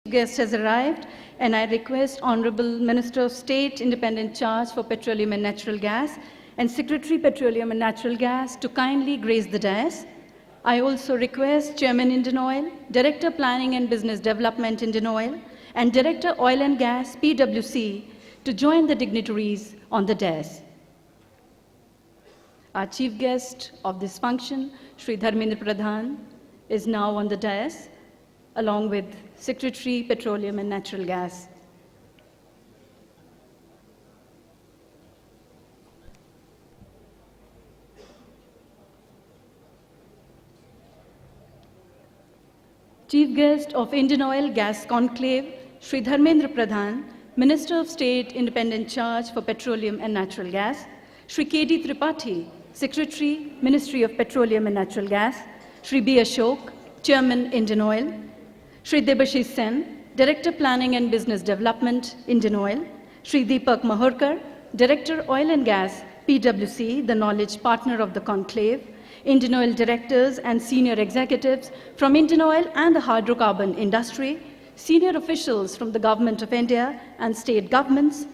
Guest has arrived, and I request Honorable Minister of State, Independent Charge for Petroleum and Natural Gas, and Secretary Petroleum and Natural Gas to kindly grace the dais. I also request Chairman Indian Oil, Director Planning and Business Development Indian Oil, and Director Oil and Gas PwC to join the dignitaries on the dais. Our chief guest of this function, Shri Dharmendra Pradhan, is now on the dais, along with Secretary Petroleum and Natural Gas. Chief guest of Indian Oil Gas Conclave, Shri Dharmendra Pradhan, Minister of State, Independent Charge for Petroleum and Natural Gas, Shri K.D. Tripathi, Secretary, Ministry of Petroleum and Natural Gas, Shri B. Ashok, Chairman, Indian Oil, Shri Debashish Sen, Director Planning and Business Development, Indian Oil, Shri Deepak Mahorkar, Director Oil and Gas, PwC, the knowledge partner of the conclave, Indian Oil directors and senior executives from Indian Oil and the hydrocarbon industry, senior officials from the Government of India and state governments,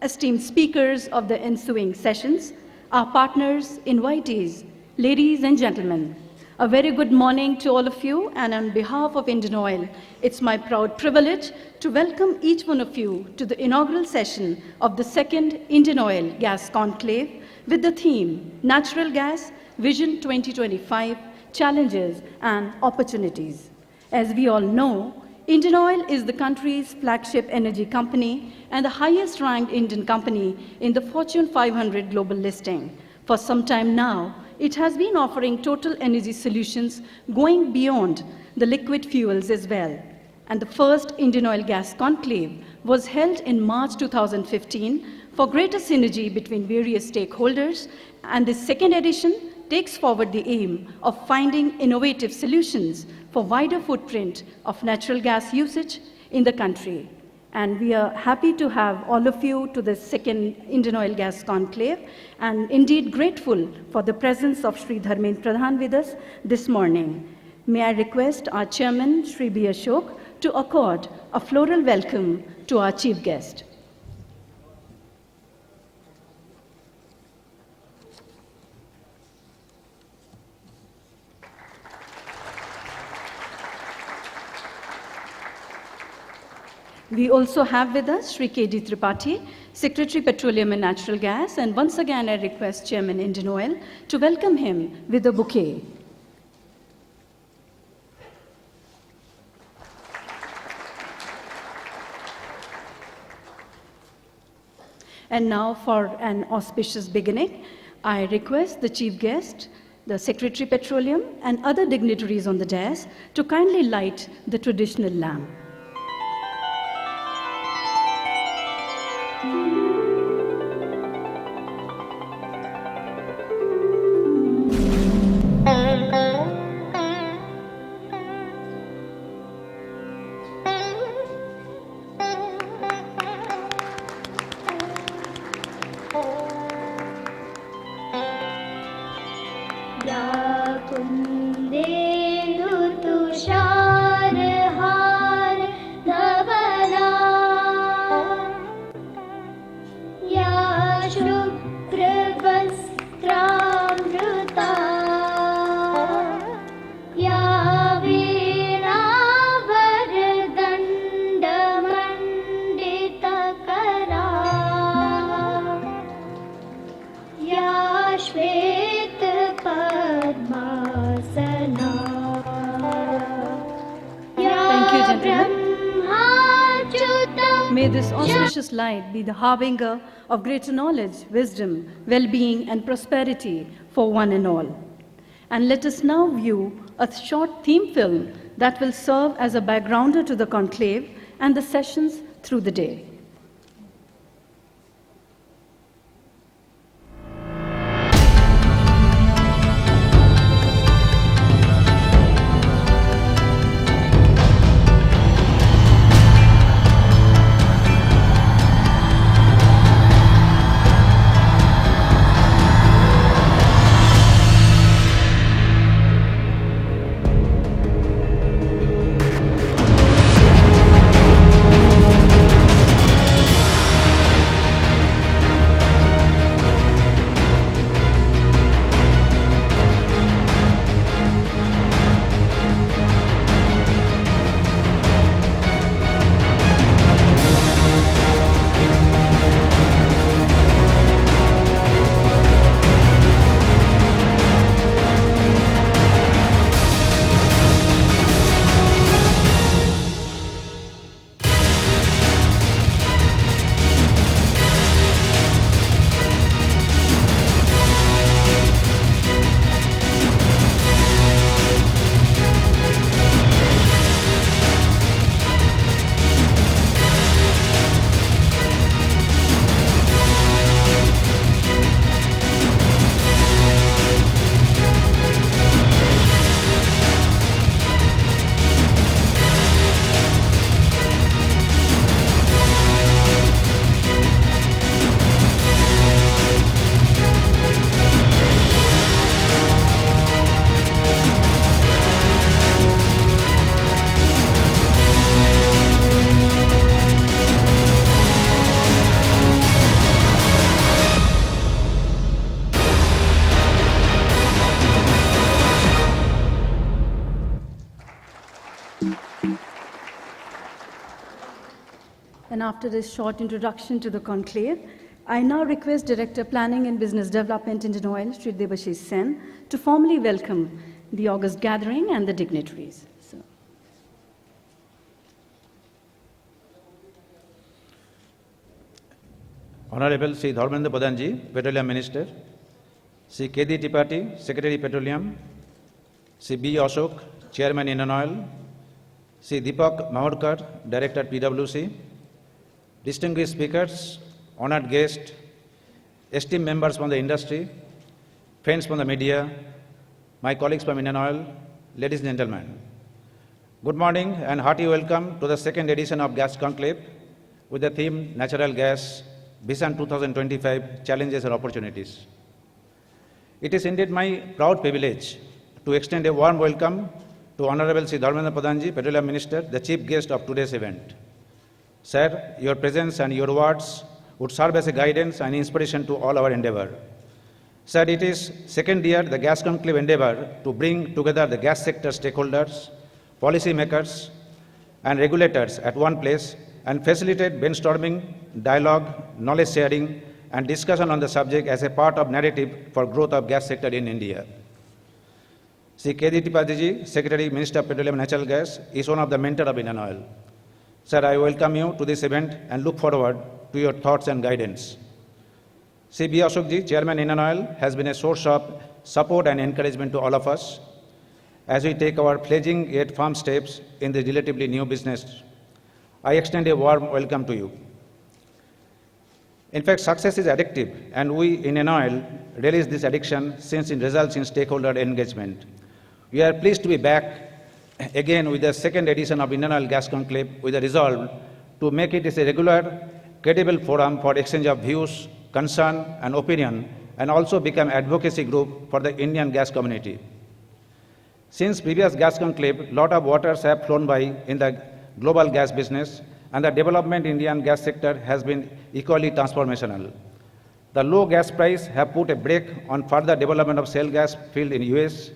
esteemed speakers of the ensuing sessions, our partners, invitees, ladies and gentlemen. A very good morning to all of you, and on behalf of Indian Oil, it's my proud privilege to welcome each one of you to the inaugural session of the second Indian Oil Gas Conclave with the theme Natural Gas Vision 2025, Challenges and Opportunities. As we all know, Indian Oil is the country's flagship energy company and the highest ranked Indian company in the Fortune 500 global listing. For some time now, it has been offering total energy solutions going beyond the liquid fuels as well. And the first Indian Oil Gas Conclave was held in March 2015 for greater synergy between various stakeholders, and this second edition takes forward the aim of finding innovative solutions for wider footprint of natural gas usage in the country. And we are happy to have all of you to the second Indian Oil Gas Conclave, and indeed grateful for the presence of Shri Dharmendra Pradhan with us this morning. May I request our chairman, Shri B. Ashok, to accord a floral welcome to our chief guest. We also have with us Shri K.D. Tripathi, Secretary Petroleum and Natural Gas, and once again I request Chairman Indian Oil to welcome him with a bouquet. And now for an auspicious beginning, I request the chief guest, the Secretary Petroleum, and other dignitaries on the dais to kindly light the traditional lamp. May this auspicious light be the harbinger of greater knowledge, wisdom, well-being, and prosperity for one and all. And let us now view a short theme film that will serve as a backgrounder to the conclave and the sessions through the day. And after this short introduction to the conclave, I now request Director Planning and Business Development, IndianOil, Shri Debashish Sen, to formally welcome the august gathering and the dignitaries. So. Honorable Sri Dharmendra Pradhanji, Petroleum Minister, Sri K.D. Tripathi, Secretary Petroleum, Sri B. Ashok, Chairman IndianOil, Sri Deepak Mahurkar, Director PwC, distinguished speakers, honored guests, esteemed members from the industry, friends from the media, my colleagues from IndianOil, ladies and gentlemen. Good morning and hearty welcome to the second edition of Gas Conclave with the theme Natural Gas, Vision 2025, Challenges and Opportunities. It is indeed my proud privilege to extend a warm welcome to Honorable Sri Dharmendra Pradhanji, Petroleum Minister, the chief guest of today's event. Sir, your presence and your words would serve as a guidance and inspiration to all our endeavor. Sir, it is second year the Gas Conclave endeavor to bring together the gas sector stakeholders, policy makers, and regulators at one place and facilitate brainstorming, dialogue, knowledge sharing, and discussion on the subject as a part of narrative for growth of gas sector in India. Sri K.D. Tripathi, Secretary, Minister of Petroleum and Natural Gas, is one of the mentors of IndianOil. Sir, I welcome you to this event and look forward to your thoughts and guidance. Sri B. Ashokji, Chairman IndianOil, has been a source of support and encouragement to all of us as we take our pledging yet firm steps in the relatively new business. I extend a warm welcome to you. In fact, success is addictive, and we in IndianOil realize this addiction since it results in stakeholder engagement. We are pleased to be back again with the second edition of IndianOil Gas Conclave with a resolve to make it a regular, credible forum for exchange of views, concern, and opinion, and also become advocacy group for the Indian gas community. Since previous gas conclave, lot of waters have flown by in the global gas business, and the development in Indian gas sector has been equally transformational. The low gas price have put a brake on further development of shale gas field in US,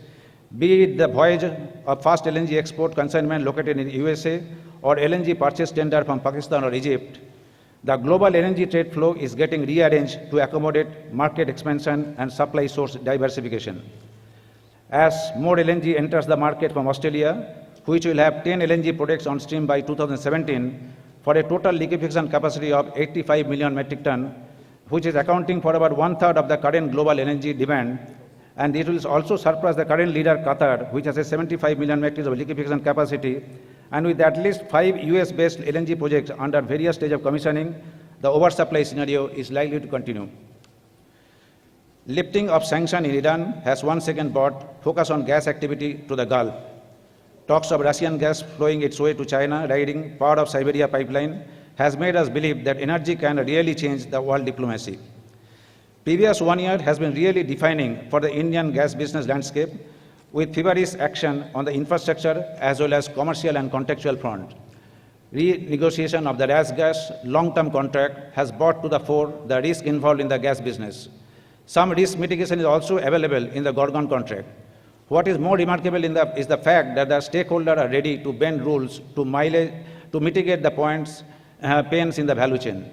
be it the voyage of fast LNG export consignment located in USA or LNG purchase tender from Pakistan or Egypt. The global LNG trade flow is getting rearranged to accommodate market expansion and supply source diversification. As more LNG enters the market from Australia, which will have 10 LNG projects on stream by 2017 for a total liquefaction capacity of 85 million metric ton, which is accounting for about one-third of the current global LNG demand, and it will also surpass the current leader Qatar, which has a 75 million metric tons of liquefaction capacity, and with at least 5 US-based LNG projects under various stages of commissioning, the oversupply scenario is likely to continue. Lifting of sanction in Iran has once again brought focus on gas activity to the Gulf. Talks of Russian gas flowing its way to China, riding part of Siberia pipeline, has made us believe that energy can really change the world diplomacy. Previous 1 year has been really defining for the Indian gas business landscape, with feverish action on the infrastructure as well as commercial and contextual front. Renegotiation of the gas long-term contract has brought to the fore the risk involved in the gas business. Some risk mitigation is also available in the Gorgon contract. What is more remarkable is the fact that the stakeholders are ready to bend rules to mitigate the pains in the value chain.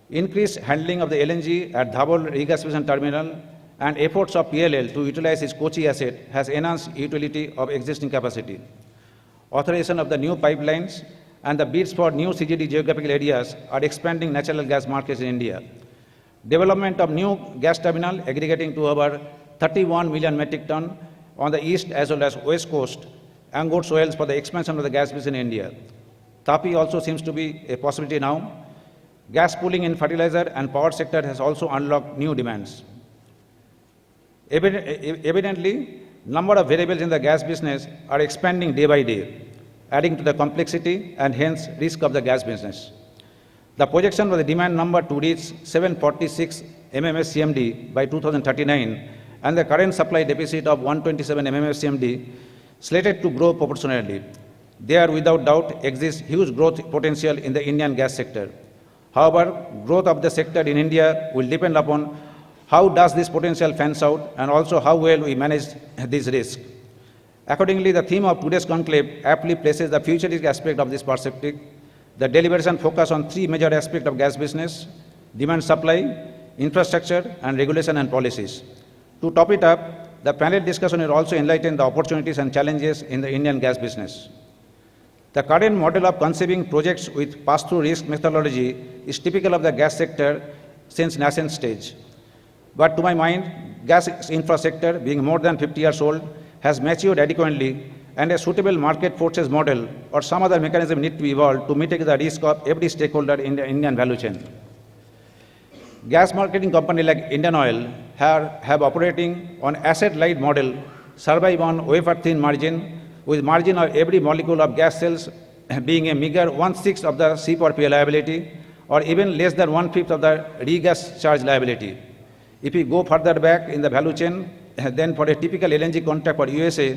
Increased handling of the LNG at Dhabol regasification terminal and efforts of PLL to utilize its Kochi asset has enhanced utility of existing capacity. Authorization of the new pipelines and the bids for new CGD geographical areas are expanding natural gas markets in India. Development of new gas terminal aggregating to over 31 million metric ton on the east as well as west coast angles soils for the expansion of the gas business in India. Tapi also seems to be a possibility now. Gas pooling in fertilizer and power sector has also unlocked new demands. Evidently, number of variables in the gas business are expanding day by day, adding to the complexity and hence risk of the gas business. The projection of the demand number to reach 746 MMSCMD by 2039 and the current supply deficit of 127 MMSCMD slated to grow proportionally. There, without doubt, exists huge growth potential in the Indian gas sector. However, growth of the sector in India will depend upon how does this potential fans out and also how well we manage this risk. Accordingly, the theme of today's conclave aptly places the futuristic aspect of this perspective. The deliberation focused on three major aspects of gas business: demand supply, infrastructure, and regulation and policies. To top it up, the panel discussion will also enlighten the opportunities and challenges in the Indian gas business. The current model of conceiving projects with pass-through risk methodology is typical of the gas sector since nascent stage. But to my mind, gas infrastructure, being more than 50 years old, has matured adequately, and a suitable market forces model or some other mechanism need to be evolved to mitigate the risk of every stakeholder in the Indian value chain. Gas marketing company like IndianOil have operating on asset-light model, survive on wafer-thin margin, with margin of every molecule of gas sales being a meager 1/6 of the C/P liability, or even less than 1/5 of the regas charge liability. If we go further back in the value chain, then for a typical LNG contract for USA,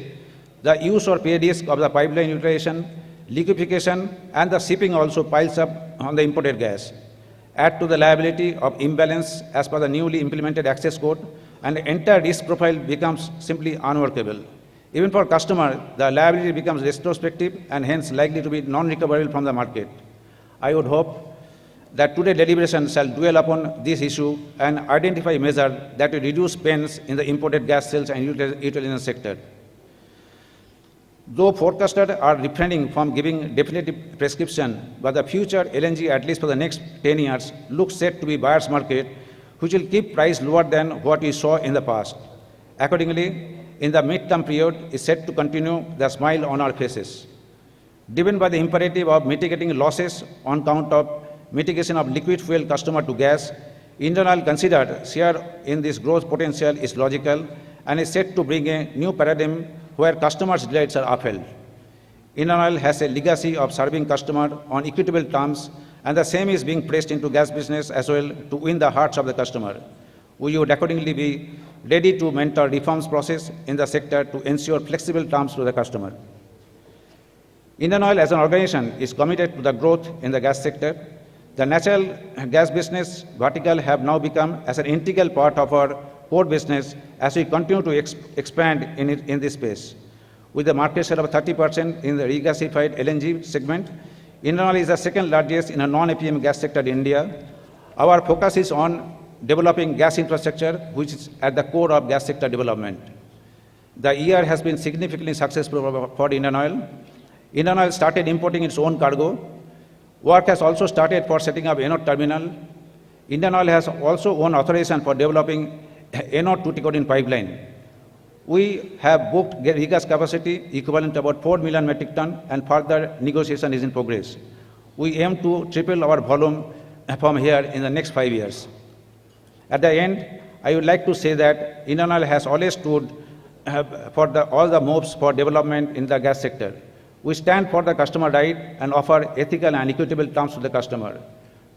the use or pay risk of the pipeline utilization, liquefaction, and the shipping also piles up on the imported gas. Add to the liability of imbalance as per the newly implemented access code, and the entire risk profile becomes simply unworkable. Even for customer, the liability becomes retrospective and hence likely to be non-recoverable from the market. I would hope that today's deliberation shall dwell upon this issue and identify measures that will reduce pains in the imported gas sales and utilization sector. Though forecasters are refraining from giving definitive prescription, but the future LNG, at least for the next 10 years, looks set to be buyer's market, which will keep price lower than what we saw in the past. Accordingly, in the mid-term period, is set to continue the smile on our faces. Driven by the imperative of mitigating losses on account of mitigation of liquid fuel customer to gas, IndianOil considered share in this growth potential is logical and is set to bring a new paradigm where customers' delights are upheld. IndianOil has a legacy of serving customers on equitable terms, and the same is being pressed into gas business as well to win the hearts of the customer. We would accordingly be ready to mentor reforms process in the sector to ensure flexible terms to the customer. IndianOil as an organization is committed to the growth in the gas sector. The natural gas business vertical have now become as an integral part of our core business as we continue to expand in this space. With the market share of 30% in the regasified LNG segment, IndianOil is the second largest in a non-APM gas sector in India. Our focus is on developing gas infrastructure, which is at the core of gas sector development. The year has been significantly successful for IndianOil. IndianOil started importing its own cargo. Work has also started for setting up Ennore terminal. IndianOil has also won authorization for developing Ennore to Tuticorin pipeline. We have booked regas capacity equivalent to about 4 million metric ton, and further negotiation is in progress. We aim to triple our volume from here in the next 5 years. At the end, I would like to say that IndianOil has always stood for all the moves for development in the gas sector. We stand for the customer right and offer ethical and equitable terms to the customer.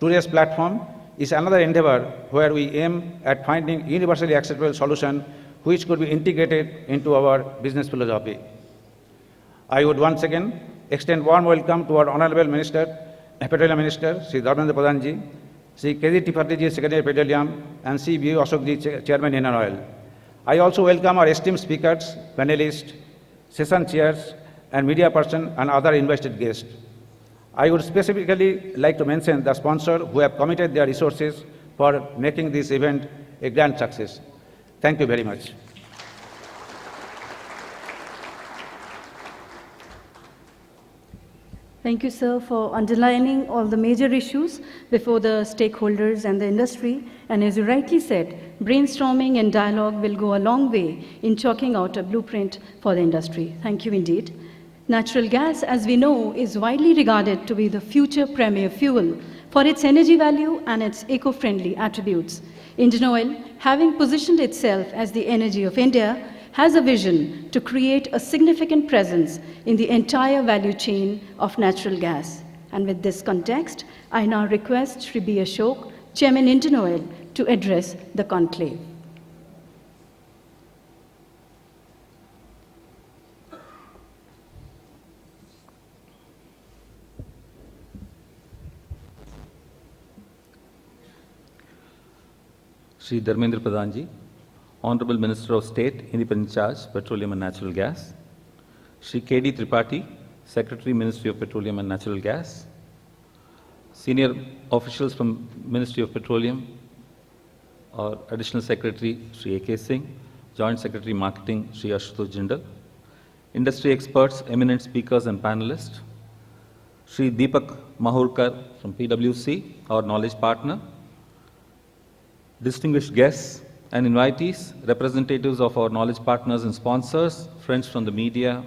Today's platform is another endeavor where we aim at finding universally acceptable solution which could be integrated into our business philosophy. I would once again extend warm welcome to our Honorable Minister, Petroleum Minister, Sri Dharmendra Pradhan ji, Sri K.D. Tripathi ji, Secretary of Petroleum, and Sri B. Ashok ji, Chairman IndianOil. I also welcome our esteemed speakers, panelists, session chairs, and media person and other invited guests. I would specifically like to mention the sponsors who have committed their resources for making this event a grand success. Thank you very much. Thank you, sir, for underlining all the major issues before the stakeholders and the industry. And as you rightly said, brainstorming and dialogue will go a long way in chalking out a blueprint for the industry. Thank you indeed. Natural gas, as we know, is widely regarded to be the future premier fuel for its energy value and its eco-friendly attributes. IndianOil, having positioned itself as the energy of India, has a vision to create a significant presence in the entire value chain of natural gas. And with this context, I now request Sri B. Ashok, Chairman IndianOil, to address the conclave. Sri Dharmendra Pradhan ji, Honorable Minister of State, Independent Charge, Petroleum and Natural Gas, Sri K.D. Tripathi, Secretary, Ministry of Petroleum and Natural Gas, senior officials from Ministry of Petroleum, our Additional Secretary, Sri A.K. Singh, Joint Secretary Marketing, Sri Ashutosh Jindal, industry experts, eminent speakers and panelists, Sri Deepak Mahurkar from PwC, our knowledge partner, distinguished guests and invitees, representatives of our knowledge partners and sponsors, friends from the media,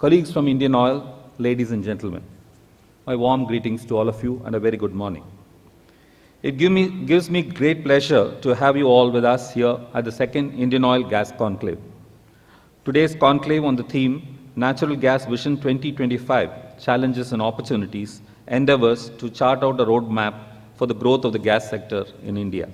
colleagues from Indian Oil, ladies and gentlemen. My warm greetings to all of you and a very good morning. It gives me great pleasure to have you all with us here at the second Indian Oil Gas Conclave. Today's conclave on the theme Natural Gas Vision 2025, Challenges and Opportunities, endeavors to chart out a roadmap for the growth of the gas sector in India.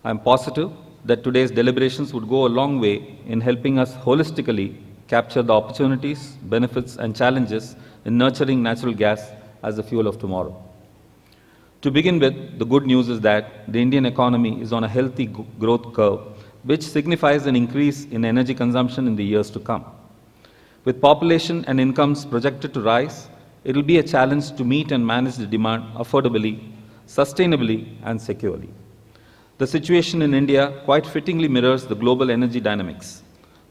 I am positive that today's deliberations would go a long way in helping us holistically capture the opportunities, benefits and challenges in nurturing natural gas as the fuel of tomorrow. To begin with, the good news is that the Indian economy is on a healthy growth curve, which signifies an increase in energy consumption in the years to come. With population and incomes projected to rise, it will be a challenge to meet and manage the demand affordably, sustainably, and securely. The situation in India quite fittingly mirrors the global energy dynamics.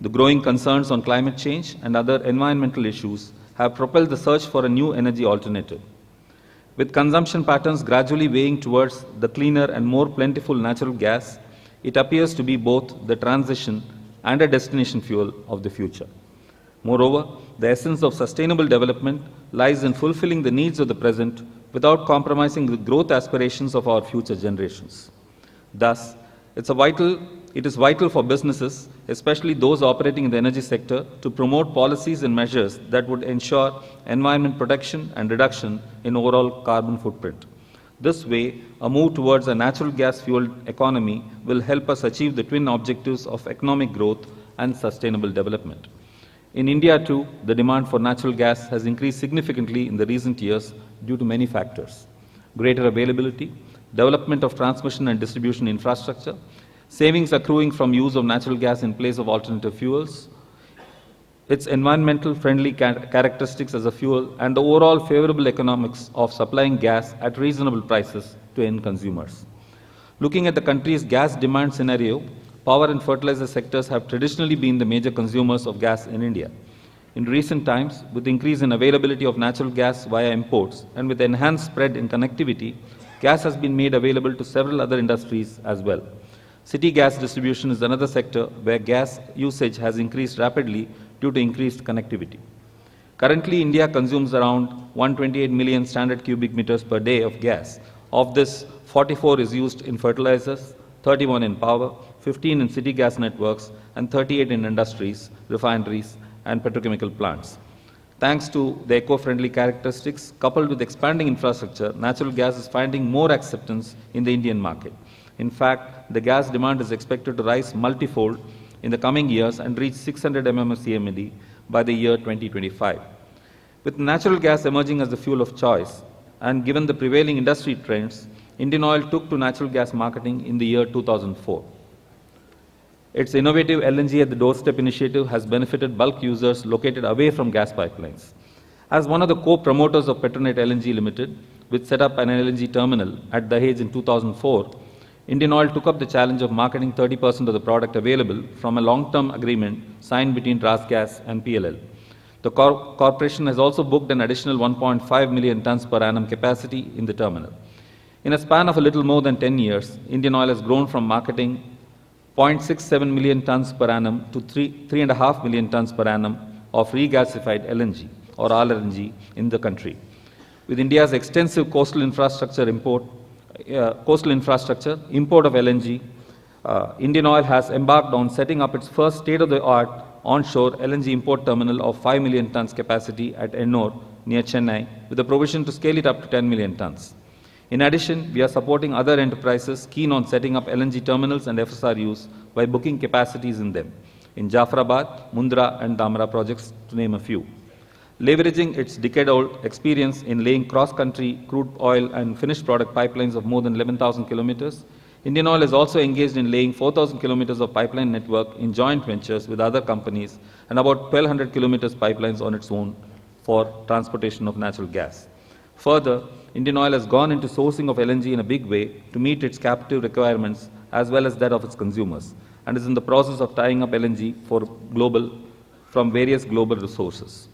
The growing concerns on climate change and other environmental issues have propelled the search for a new energy alternative. With consumption patterns gradually weighing towards the cleaner and more plentiful natural gas, it appears to be both the transition and a destination fuel of the future. Moreover, the essence of sustainable development lies in fulfilling the needs of the present without compromising the growth aspirations of our future generations. Thus, it is vital for businesses, especially those operating in the energy sector, to promote policies and measures that would ensure environment protection and reduction in overall carbon footprint. This way, a move towards a natural gas-fueled economy will help us achieve the twin objectives of economic growth and sustainable development. In India, too, the demand for natural gas has increased significantly in the recent years due to many factors: greater availability, development of transmission and distribution infrastructure, savings accruing from use of natural gas in place of alternative fuels, its environmental friendly characteristics as a fuel, and the overall favorable economics of supplying gas at reasonable prices to end consumers. Looking at the country's gas demand scenario, power and fertilizer sectors have traditionally been the major consumers of gas in India. In recent times, with increase in availability of natural gas via imports and with enhanced spread in connectivity, gas has been made available to several other industries as well. City gas distribution is another sector where gas usage has increased rapidly due to increased connectivity. Currently, India consumes around 128 million standard cubic meters per day of gas. Of this, 44 is used in fertilizers, 31 in power, 15 in city gas networks, and 38 in industries, refineries, and petrochemical plants. Thanks to the eco-friendly characteristics, coupled with expanding infrastructure, natural gas is finding more acceptance in the Indian market. In fact, the gas demand is expected to rise multifold in the coming years and reach 600 mmSCMD by the year 2025. With natural gas emerging as the fuel of choice, and given the prevailing industry trends, Indian Oil took to natural gas marketing in the year 2004. Its innovative LNG at the doorstep initiative has benefited bulk users located away from gas pipelines. As one of the co-promoters of Petronet LNG Limited, which set up an LNG terminal at Dahej in 2004, Indian Oil took up the challenge of marketing 30% of the product available from a long-term agreement signed between RasGas and PLL. The corporation has also booked an additional 1.5 million tons per annum capacity in the terminal. In a span of a little more than 10 years, Indian Oil has grown from marketing 0.67 million tons per annum to 3.5 million tons per annum of regasified LNG or RLNG in the country. With India's extensive coastal infrastructure, import of LNG, Indian Oil has embarked on setting up its first state-of-the-art onshore LNG import terminal of 5 million tons capacity at Ennore near Chennai, with a provision to scale it up to 10 million tons. In addition, we are supporting other enterprises keen on setting up LNG terminals and FSRUs by booking capacities in them, in Jafrabad, Mundra and Dhamra projects, to name a few. Leveraging its decade-old experience in laying cross-country crude oil and finished product pipelines of more than 11,000 kilometers, Indian Oil is also engaged in laying 4,000 kilometers of pipeline network in joint ventures with other companies and about 1,200 kilometers pipelines on its own for transportation of natural gas. Further, Indian Oil has gone into sourcing of LNG in a big way to meet its captive requirements as well as that of its consumers, and is in the process of tying up LNG from various global resources.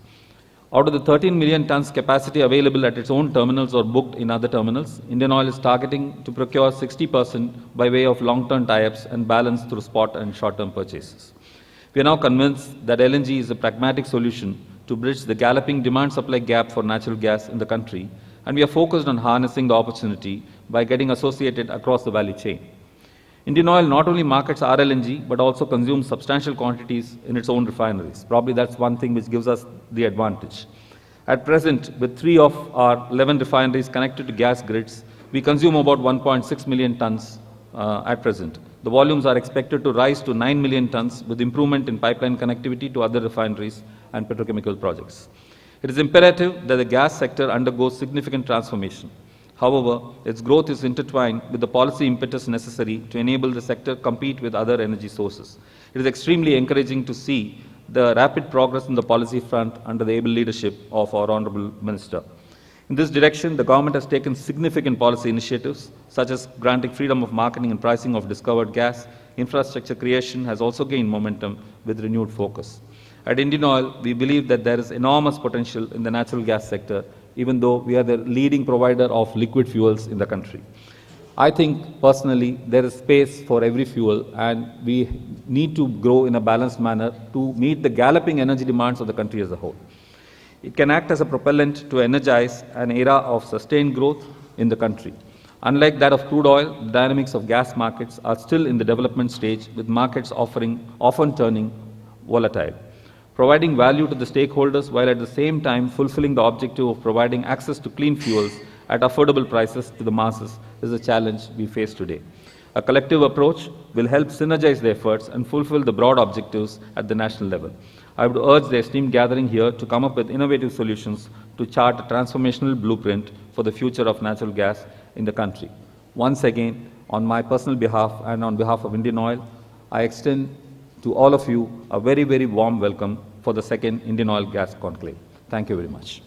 Out of the 13 million tons capacity available at its own terminals or booked in other terminals, Indian Oil is targeting to procure 60% by way of long-term tie-ups and balance through spot and short-term purchases. We are now convinced that LNG is a pragmatic solution to bridge the galloping demand-supply gap for natural gas in the country, and we are focused on harnessing the opportunity by getting associated across the value chain. Indian Oil not only markets RLNG, but also consumes substantial quantities in its own refineries. Probably that's one thing which gives us the advantage. At present, with 3 of our 11 refineries connected to gas grids, we consume about 1.6 million tons at present. The volumes are expected to rise to 9 million tons with improvement in pipeline connectivity to other refineries and petrochemical projects. It is imperative that the gas sector undergoes significant transformation. However, its growth is intertwined with the policy impetus necessary to enable the sector compete with other energy sources. It is extremely encouraging to see the rapid progress in the policy front under the able leadership of our Honorable Minister. In this direction, the government has taken significant policy initiatives, such as granting freedom of marketing and pricing of discovered gas. Infrastructure creation has also gained momentum with renewed focus. At Indian Oil, we believe that there is enormous potential in the natural gas sector, even though we are the leading provider of liquid fuels in the country. I think personally there is space for every fuel, and we need to grow in a balanced manner to meet the galloping energy demands of the country as a whole. It can act as a propellant to energize an era of sustained growth in the country. Unlike that of crude oil, the dynamics of gas markets are still in the development stage, with markets often turning volatile. Providing value to the stakeholders while at the same time fulfilling the objective of providing access to clean fuels at affordable prices to the masses is a challenge we face today. A collective approach will help synergize the efforts and fulfill the broad objectives at the national level. I would urge the esteemed gathering here to come up with innovative solutions to chart a transformational blueprint for the future of natural gas in the country. Once again, on my personal behalf and on behalf of Indian Oil, I extend to all of you a very, very warm welcome for the second Indian Oil Gas Conclave. Thank you very much.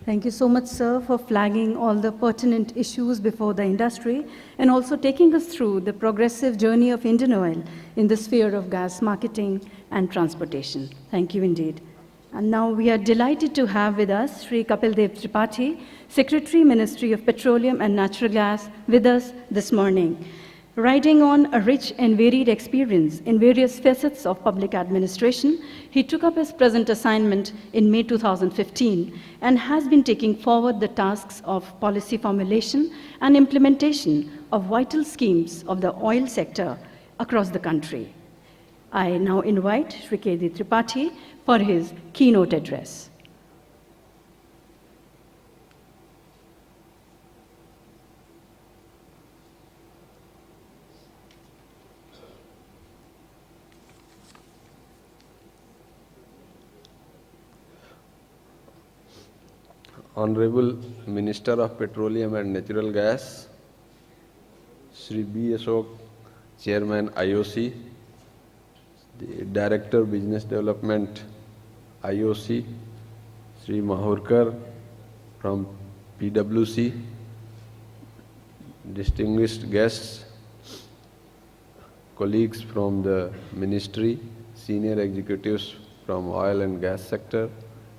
Thank you so much, sir, for flagging all the pertinent issues before the industry and also taking us through the progressive journey of Indian Oil in the sphere of gas marketing and transportation. Thank you indeed. And now we are delighted to have with us Sri Kapil Dev Tripathi, Secretary, Ministry of Petroleum and Natural Gas, with us this morning. Riding on a rich and varied experience in various facets of public administration, he took up his present assignment in May 2015 and has been taking forward the tasks of policy formulation and implementation of vital schemes of the oil sector across the country. I now invite Sri K.D. Tripathi for his keynote address. Honorable Minister of Petroleum and Natural Gas, Shri B. Ashok, Chairman IOC, the Director Business Development IOC, Shri Mahurkar from PwC, distinguished guests, colleagues from the Ministry, senior executives from oil and gas sector,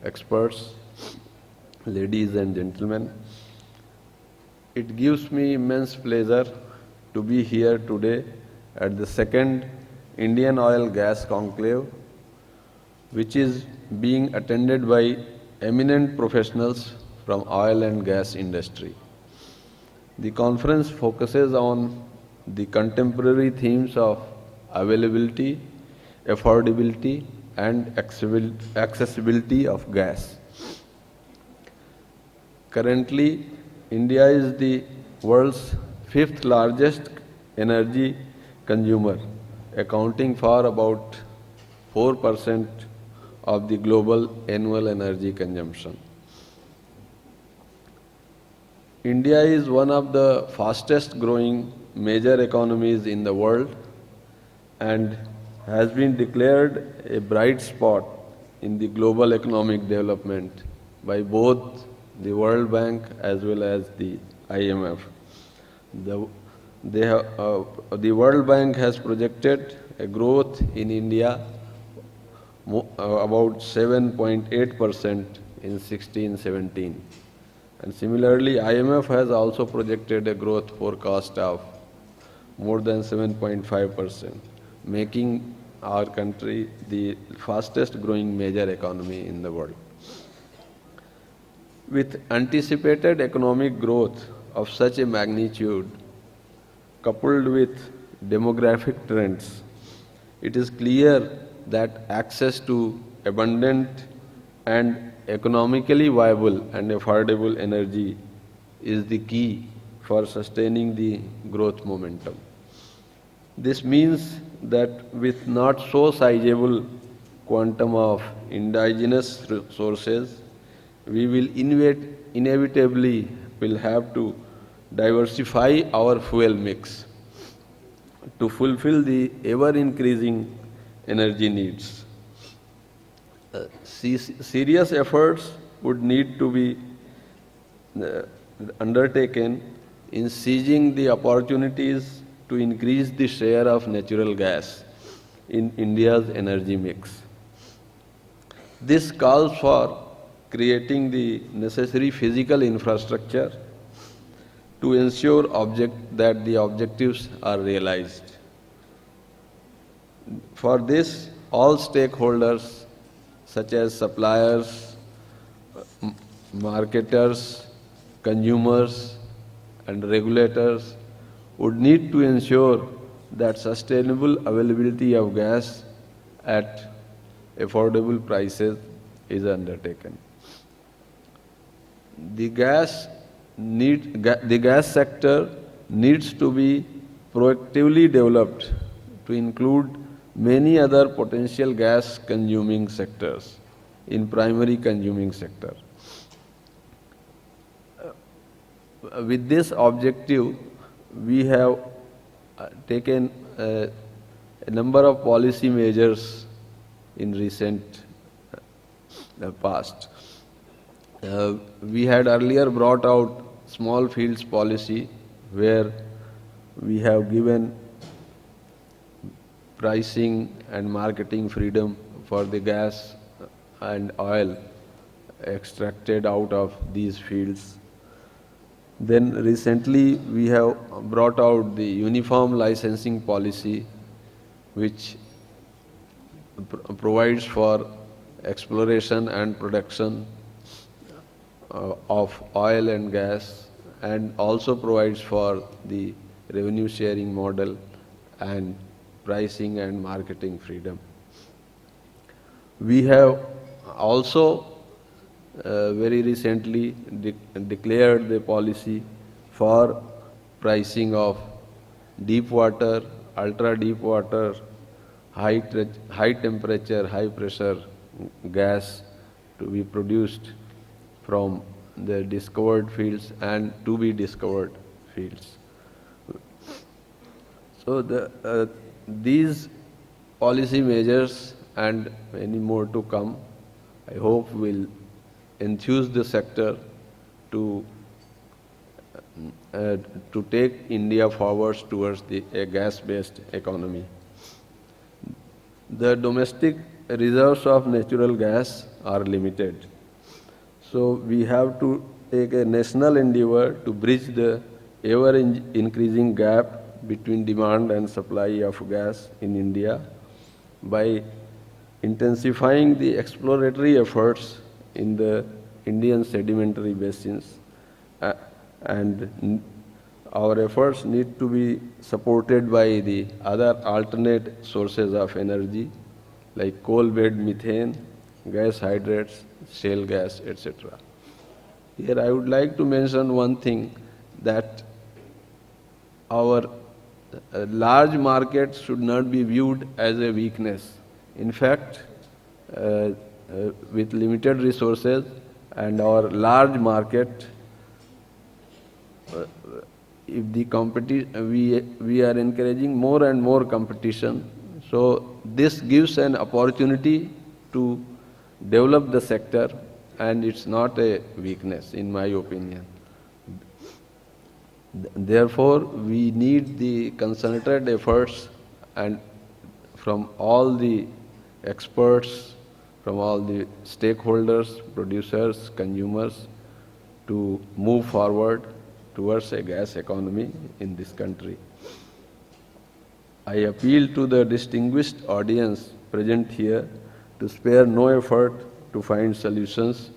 experts, ladies and gentlemen, it gives me immense pleasure to be here today at the second Indian Oil Gas Conclave, which is being attended by eminent professionals from oil and gas industry. The conference focuses on the contemporary themes of availability, affordability, and accessibility of gas. Currently, India is the world's 5th largest energy consumer, accounting for about 4% of the global annual energy consumption. India is one of the fastest growing major economies in the world, and has been declared a bright spot in the global economic development by both the World Bank as well as the IMF. The, the World Bank has projected a growth in India about 7.8% in 16-17. And similarly, IMF has also projected a growth forecast of more than 7.5%, making our country the fastest growing major economy in the world. With anticipated economic growth of such a magnitude, coupled with demographic trends, it is clear that access to abundant and economically viable and affordable energy is the key for sustaining the growth momentum. This means that with not so sizable quantum of indigenous resources, we will inevitably will have to diversify our fuel mix to fulfill the ever-increasing energy needs. Serious efforts would need to be undertaken in seizing the opportunities to increase the share of natural gas in India's energy mix. This calls for creating the necessary physical infrastructure to ensure that the objectives are realized. For this, all stakeholders such as suppliers, marketers, consumers and regulators would need to ensure that sustainable availability of gas at affordable prices is undertaken. The gas sector needs to be proactively developed to include many other potential gas consuming sectors in primary consuming sector. With this objective, we have taken a number of policy measures in recent past. We had earlier brought out small fields policy, where we have given pricing and marketing freedom for the gas and oil extracted out of these fields. Then recently we have brought out the uniform licensing policy, which provides for exploration and production of oil and gas, and also provides for the revenue sharing model and pricing and marketing freedom. We have also very recently declared the policy for pricing of deep water, ultra deep water, high temperature, high pressure gas to be produced from the discovered fields and to be discovered fields. So these policy measures and many more to come, I hope, will enthuse the sector to take India forward towards a gas-based economy. The domestic reserves of natural gas are limited. So we have to take a national endeavor to bridge the ever-increasing gap between demand and supply of gas in India by intensifying the exploratory efforts in the Indian sedimentary basins, and our efforts need to be supported by the other alternate sources of energy like coal-bed methane, gas hydrates, shale gas, etc. Here I would like to mention one thing, that our large markets should not be viewed as a weakness. In fact, with limited resources and our large market, if the we are encouraging more and more competition, So this gives an opportunity to develop the sector, and it's not a weakness in my opinion. Therefore, we need the concentrated efforts and from all the experts, from all the stakeholders, producers, consumers, to move forward towards a gas economy in this country. I appeal to the distinguished audience present here to spare no effort to find solutions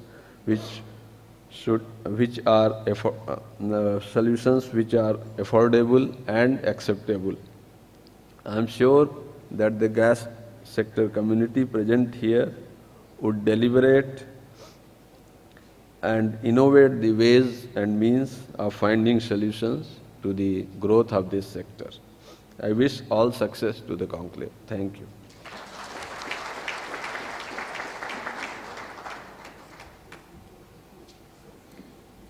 which are affordable and acceptable. I am sure that the gas sector community present here would deliberate and innovate the ways and means of finding solutions to the growth of this sector. I wish all success to the conclave. Thank you.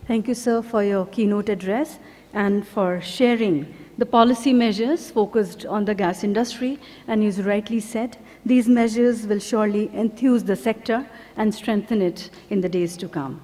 Thank you, sir, for your keynote address and for sharing the policy measures focused on the gas industry. And as you rightly said, these measures will surely enthuse the sector and strengthen it in the days to come.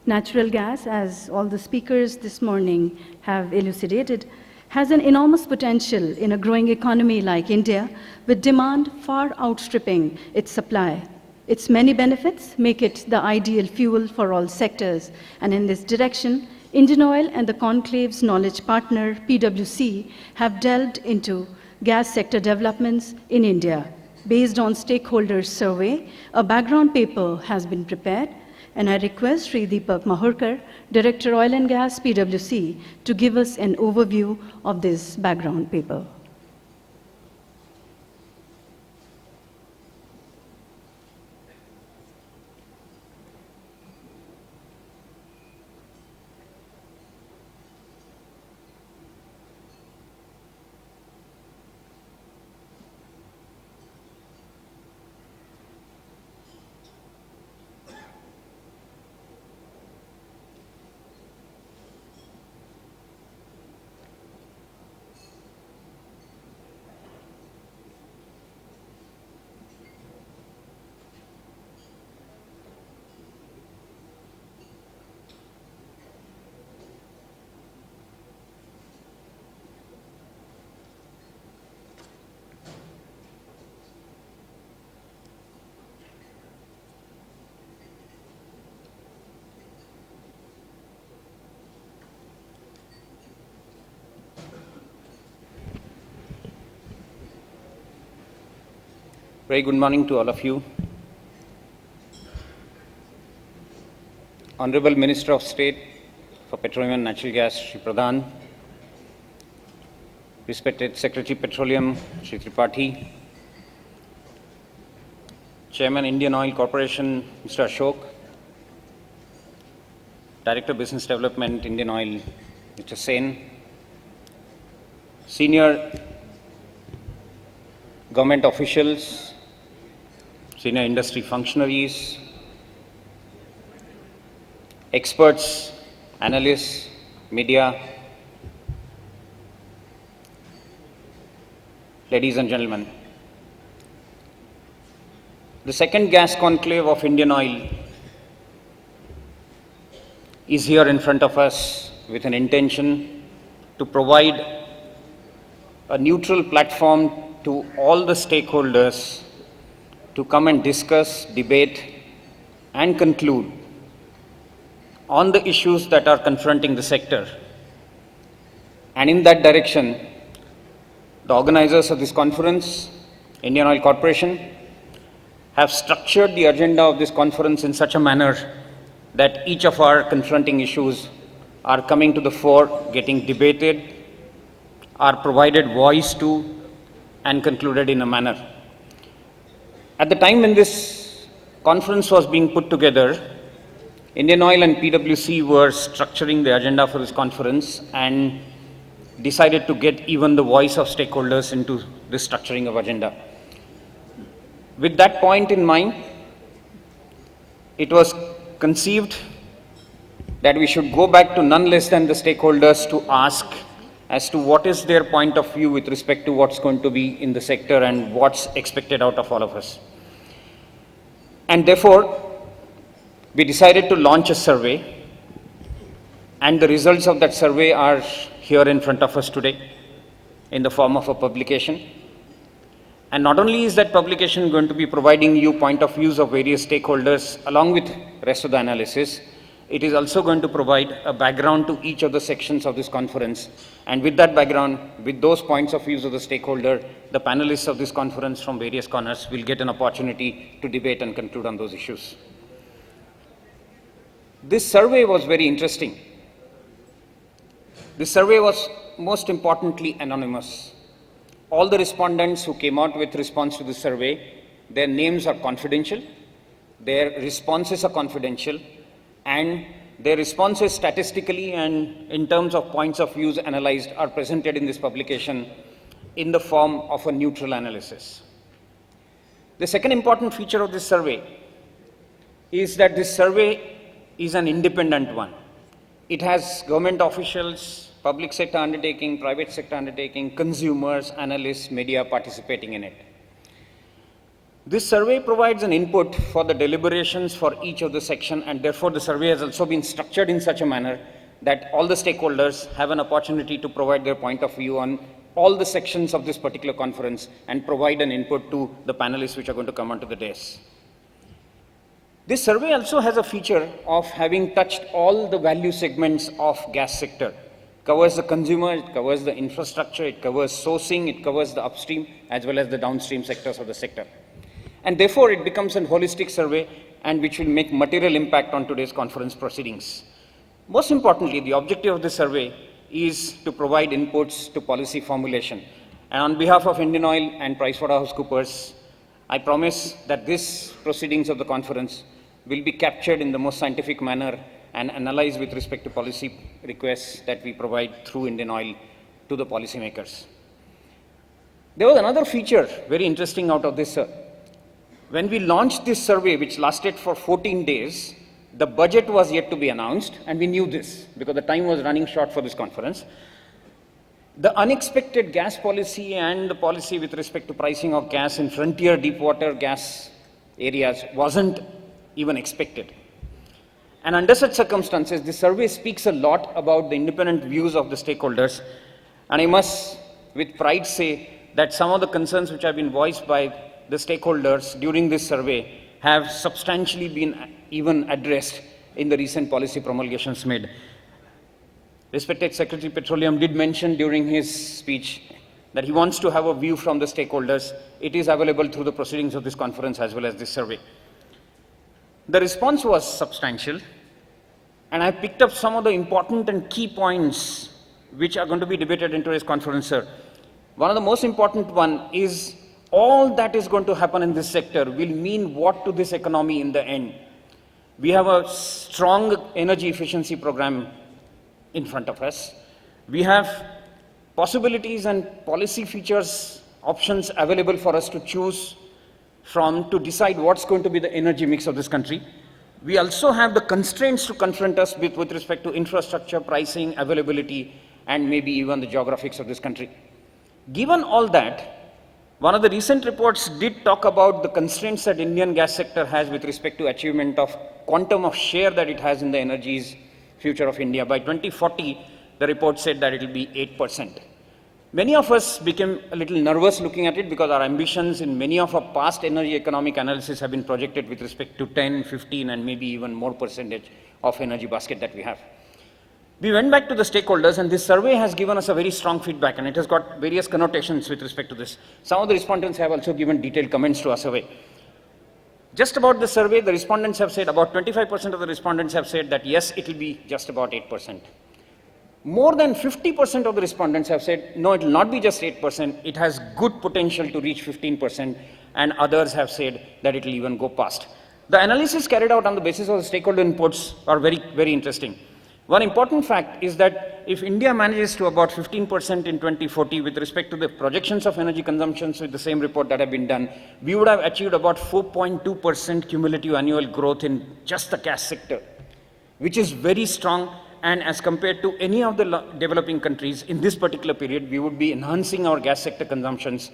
Natural gas, as all the speakers this morning have elucidated, has an enormous potential in a growing economy like India, with demand far outstripping its supply. Its many benefits make it the ideal fuel for all sectors, and in this direction, IndianOil and the Conclave's knowledge partner, PwC, have delved into gas sector developments in India. Based on stakeholders' survey, a background paper has been prepared, and I request Sri Deepak Mahurkar, Director Oil and Gas, PwC, to give us an overview of this background paper. Very good morning to all of you. Honorable Minister of State for Petroleum and Natural Gas, Shri Pradhan, respected Secretary Petroleum, Shri Tripathi, Chairman Indian Oil Corporation, Mr. Ashok, Director Business Development, Indian Oil, Mr. Sen, senior government officials, senior industry functionaries, experts, analysts, media, ladies and gentlemen. The second gas conclave of Indian Oil is here in front of us with an intention to provide a neutral platform to all the stakeholders to come and discuss, debate, and conclude on the issues that are confronting the sector. And in that direction, the organizers of this conference, Indian Oil Corporation, have structured the agenda of this conference in such a manner that each of our confronting issues are coming to the fore, getting debated, are provided voice to, and concluded in a manner. At the time when this conference was being put together, Indian Oil and PwC were structuring the agenda for this conference and decided to get even the voice of stakeholders into this structuring of agenda. With that point in mind, it was conceived that we should go back to none less than the stakeholders to ask as to what is their point of view with respect to what's going to be in the sector and what's expected out of all of us. And therefore, we decided to launch a survey, and the results of that survey are here in front of us today in the form of a publication. And not only is that publication going to be providing you point of views of various stakeholders along with rest of the analysis, it is also going to provide a background to each of the sections of this conference. And with that background, with those points of views of the stakeholder, the panelists of this conference from various corners will get an opportunity to debate and conclude on those issues. This survey was very interesting. This survey was most importantly anonymous. All the respondents who came out with response to the survey, their names are confidential, their responses are confidential, and their responses statistically and in terms of points of views analyzed are presented in this publication in the form of a neutral analysis. The second important feature of this survey is that this survey is an independent one. It has government officials, public sector undertaking, private sector undertaking, consumers, analysts, media participating in it. This survey provides an input for the deliberations for each of the section, and therefore the survey has also been structured in such a manner that all the stakeholders have an opportunity to provide their point of view on all the sections of this particular conference and provide an input to the panelists which are going to come onto the dais. This survey also has a feature of having touched all the value segments of gas sector. It covers the consumer, it covers the infrastructure, it covers sourcing, it covers the upstream as well as the downstream sectors of the sector. And therefore, it becomes a holistic survey and which will make material impact on today's conference proceedings. Most importantly, the objective of this survey is to provide inputs to policy formulation. And on behalf of IndianOil and PricewaterhouseCoopers, I promise that this proceedings of the conference will be captured in the most scientific manner and analyzed with respect to policy requests that we provide through IndianOil to the policymakers. There was another feature very interesting out of this. When we launched this survey, which lasted for 14 days, the budget was yet to be announced, and we knew this because the time was running short for this conference. The unexpected gas policy and the policy with respect to pricing of gas in frontier deepwater gas areas wasn't even expected. And under such circumstances, this survey speaks a lot about the independent views of the stakeholders. And I must, with pride, say that some of the concerns which have been voiced by the stakeholders during this survey have substantially been even addressed in the recent policy promulgations made. Respected Secretary Petroleum did mention during his speech that he wants to have a view from the stakeholders. It is available through the proceedings of this conference as well as this survey. The response was substantial, and I picked up some of the important and key points which are going to be debated in today's conference, sir. One of the most important one is all that is going to happen in this sector will mean what to this economy in the end. We have a strong energy efficiency program in front of us. We have possibilities and policy features, options available for us to choose from to decide what's going to be the energy mix of this country. We also have the constraints to confront us with respect to infrastructure, pricing, availability, and maybe even the geographics of this country. Given all that, one of the recent reports did talk about the constraints that Indian gas sector has with respect to achievement of quantum of share that it has in the energy's future of India. By 2040, the report said that it will be 8%. Many of us became a little nervous looking at it because our ambitions in many of our past energy economic analysis have been projected with respect to 10, 15, and maybe even more percentage of energy basket that we have. We went back to the stakeholders, and this survey has given us a very strong feedback, and it has got various connotations with respect to this. Some of the respondents have also given detailed comments to our survey. Just about the survey, the respondents have said, about 25% of the respondents have said that yes, it will be just about 8%. More than 50% of the respondents have said, no, it will not be just 8%, it has good potential to reach 15%, and others have said that it will even go past. The analysis carried out on the basis of the stakeholder inputs are very, very interesting. One important fact is that if India manages to about 15% in 2040 with respect to the projections of energy consumptions with the same report that have been done, we would have achieved about 4.2% cumulative annual growth in just the gas sector, which is very strong and as compared to any of the developing countries in this particular period, we would be enhancing our gas sector consumptions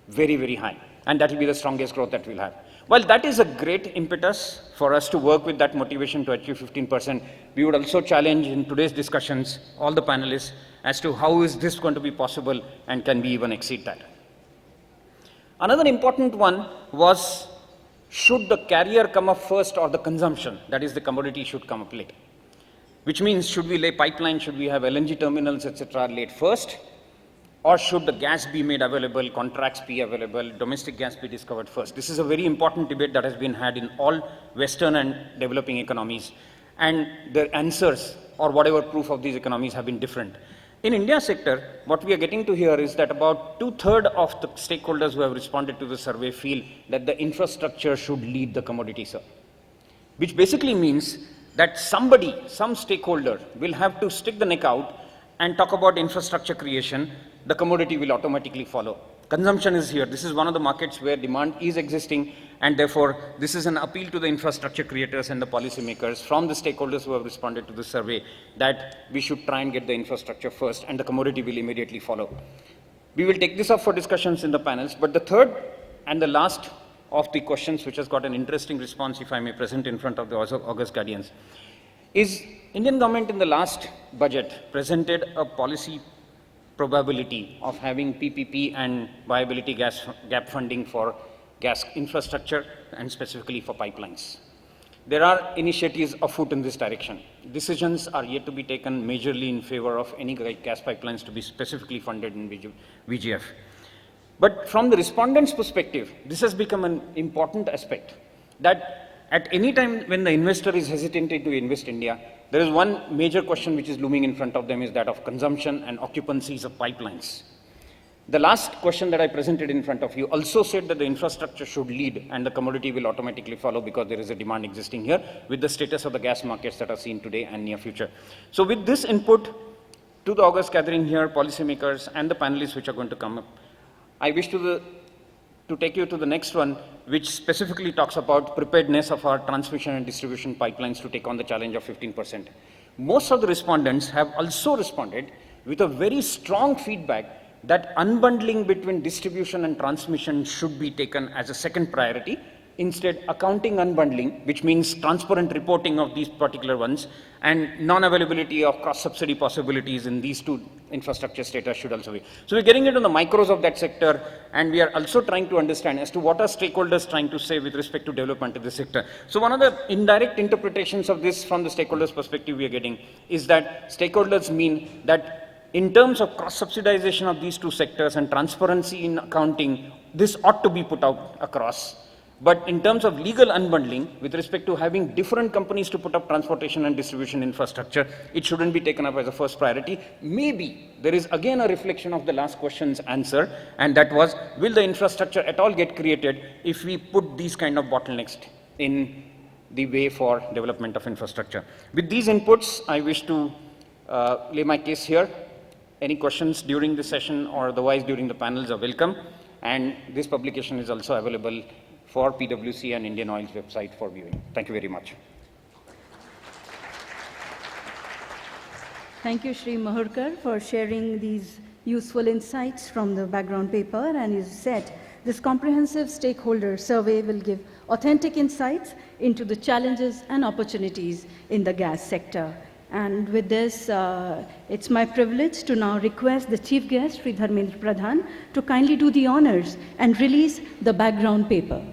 very, very high. And that will be the strongest growth that we'll have. While that is a great impetus for us to work with that motivation to achieve 15%, we would also challenge in today's discussions all the panelists as to how is this going to be possible and can we even exceed that. Another important one was, should the carrier come up first or the consumption, that is the commodity should come up late? Which means, should we lay pipeline, should we have LNG terminals, etc. laid first? Or should the gas be made available, contracts be available, domestic gas be discovered first? This is a very important debate that has been had in all Western and developing economies. And the answers or whatever proof of these economies have been different. In India sector, what we are getting to here is that about 2/3 of the stakeholders who have responded to the survey feel that the infrastructure should lead the commodity survey. Which basically means that somebody, some stakeholder will have to stick the neck out and talk about infrastructure creation, the commodity will automatically follow. Consumption is here. This is one of the markets where demand is existing, and therefore this is an appeal to the infrastructure creators and the policymakers from the stakeholders who have responded to the survey that we should try and get the infrastructure first and the commodity will immediately follow. We will take this up for discussions in the panels, but the third and the last of the questions which has got an interesting response, if I may present in front of the August Guardians, is Indian government in the last budget presented a policy probability of having PPP and viability gap funding for gas infrastructure and specifically for pipelines. There are initiatives afoot in this direction. Decisions are yet to be taken majorly in favor of any gas pipelines to be specifically funded in VGF. But from the respondents' perspective, this has become an important aspect that at any time when the investor is hesitant to invest in India, there is one major question which is looming in front of them is that of consumption and occupancies of pipelines. The last question that I presented in front of you also said that the infrastructure should lead and the commodity will automatically follow because there is a demand existing here with the status of the gas markets that are seen today and near future. So with this input to the August gathering here, policymakers and the panelists which are going to come up, I wish to take you to the next one, which specifically talks about preparedness of our transmission and distribution pipelines to take on the challenge of 15%. Most of the respondents have also responded with a very strong feedback that unbundling between distribution and transmission should be taken as a second priority. Instead, accounting unbundling, which means transparent reporting of these particular ones, and non-availability of cross-subsidy possibilities in these two infrastructure status should also be. So we're getting into the micros of that sector, and we are also trying to understand as to what are stakeholders trying to say with respect to development of the sector. So one of the indirect interpretations of this from the stakeholders' perspective we are getting is that stakeholders mean that in terms of cross-subsidization of these two sectors and transparency in accounting, this ought to be put out across. But in terms of legal unbundling, with respect to having different companies to put up transportation and distribution infrastructure, it shouldn't be taken up as a first priority. Maybe there is again a reflection of the last question's answer, and that was, will the infrastructure at all get created if we put these kind of bottlenecks in the way for development of infrastructure? With these inputs, I wish to lay my case here. Any questions during the session or otherwise during the panels are welcome. And this publication is also available for PwC and Indian Oil's website for viewing. Thank you very much. Thank you, Shri Mahurkar, for sharing these useful insights from the background paper. And as you said, this comprehensive stakeholder survey will give authentic insights into the challenges and opportunities in the gas sector. And with this, it's my privilege to now request the chief guest, Shri Dharmendra Pradhan, to kindly do the honors and release the background paper.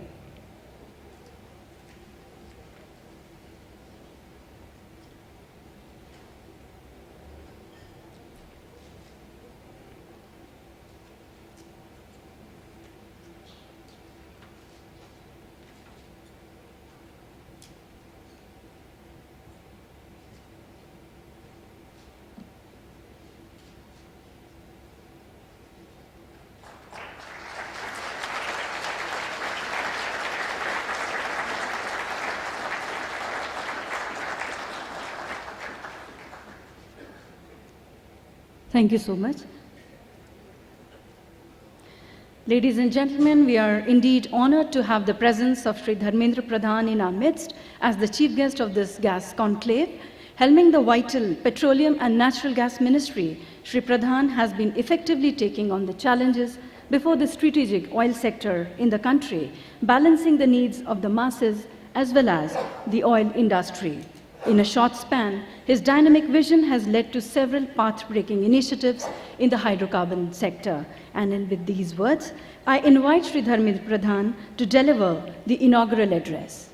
Thank you so much. Ladies and gentlemen, we are indeed honored to have the presence of Shri Dharmendra Pradhan in our midst as the chief guest of this gas conclave. Helming the vital Petroleum and Natural Gas Ministry, Shri Pradhan has been effectively taking on the challenges before the strategic oil sector in the country, balancing the needs of the masses as well as the oil industry. In a short span, his dynamic vision has led to several path-breaking initiatives in the hydrocarbon sector. And with these words, I invite Shri Dharmendra Pradhan to deliver the inaugural address.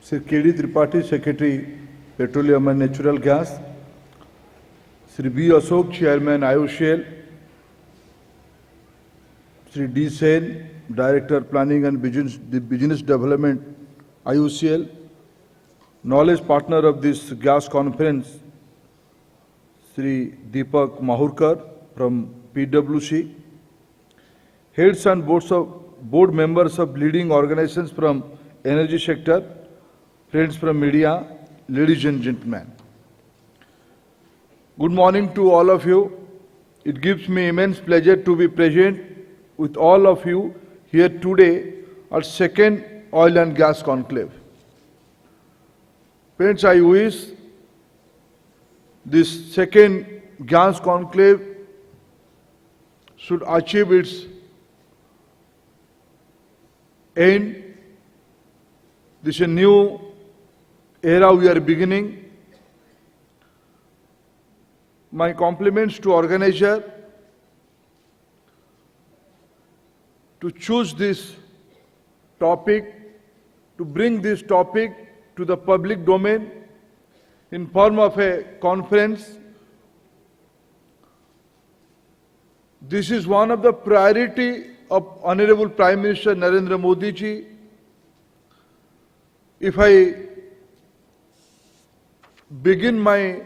Sri K.D. Tripathi, Secretary, Petroleum and Natural Gas, Sri B. Ashok, Chairman, IOCL, Sri D. Sen, Director, Planning and Business Development, IOCL, knowledge partner of this gas conference, Sri Deepak Mahurkar from PwC, heads and board members of leading organizations from energy sector, friends from media, ladies and gentlemen. Good morning to all of you. It gives me immense pleasure to be present with all of you here today at second Oil and Gas Conclave. Friends, I wish this second gas conclave should achieve its end. This is a new era we are beginning. My compliments to organizer to choose this topic, to bring this topic to the public domain in form of a conference. This is one of the priority of Honorable Prime Minister Narendra Modi ji. If I begin my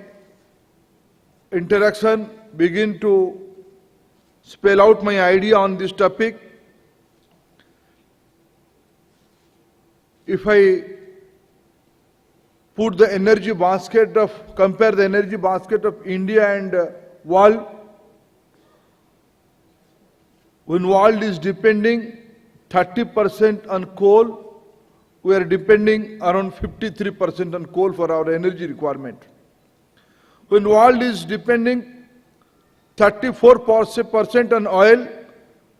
interaction, begin to spell out my idea on this topic, if I put the energy basket of, compare the energy basket of India and world, when world is depending 30% on coal, we are depending around 53% on coal for our energy requirement. When world is depending 34% on oil,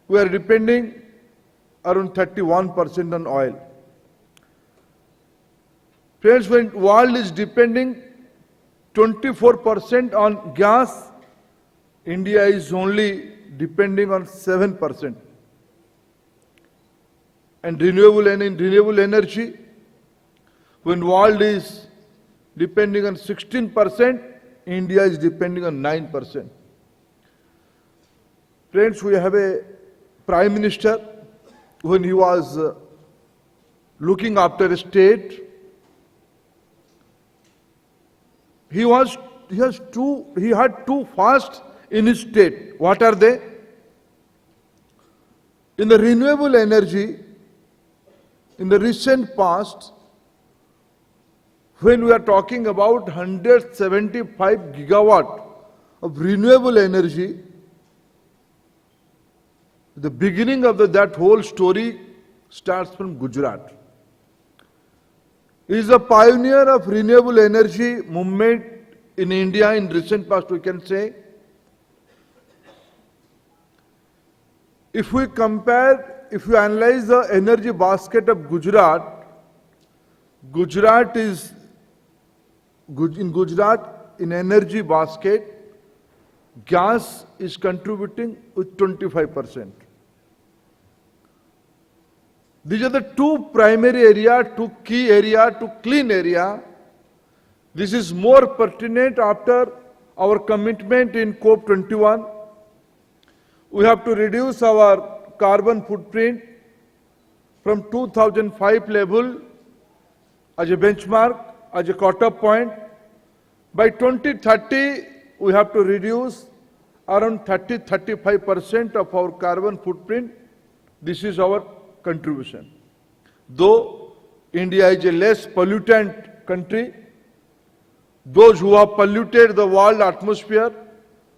we are depending around 31% on oil. Friends, when world is depending 24% on gas, India is only depending on 7%. And renewable energy, when world is depending on 16%, India is depending on 9%. Friends, we have a Prime Minister, when he was looking after a state, he had two fasts in his state. What are they? In the renewable energy, in the recent past, when we are talking about 175 gigawatt of renewable energy, the beginning of that whole story starts from Gujarat. He is a pioneer of renewable energy movement in India in recent past, we can say. If we compare, if we analyze the energy basket of Gujarat, in energy basket, gas is contributing with 25%. These are the two primary area, two key area, two clean area. This is more pertinent after our commitment in COP21. We have to reduce our carbon footprint from 2005 level as a benchmark, as a cut-off point. By 2030, we have to reduce around 30-35% of our carbon footprint. This is our contribution. Though India is a less pollutant country, those who have polluted the world atmosphere,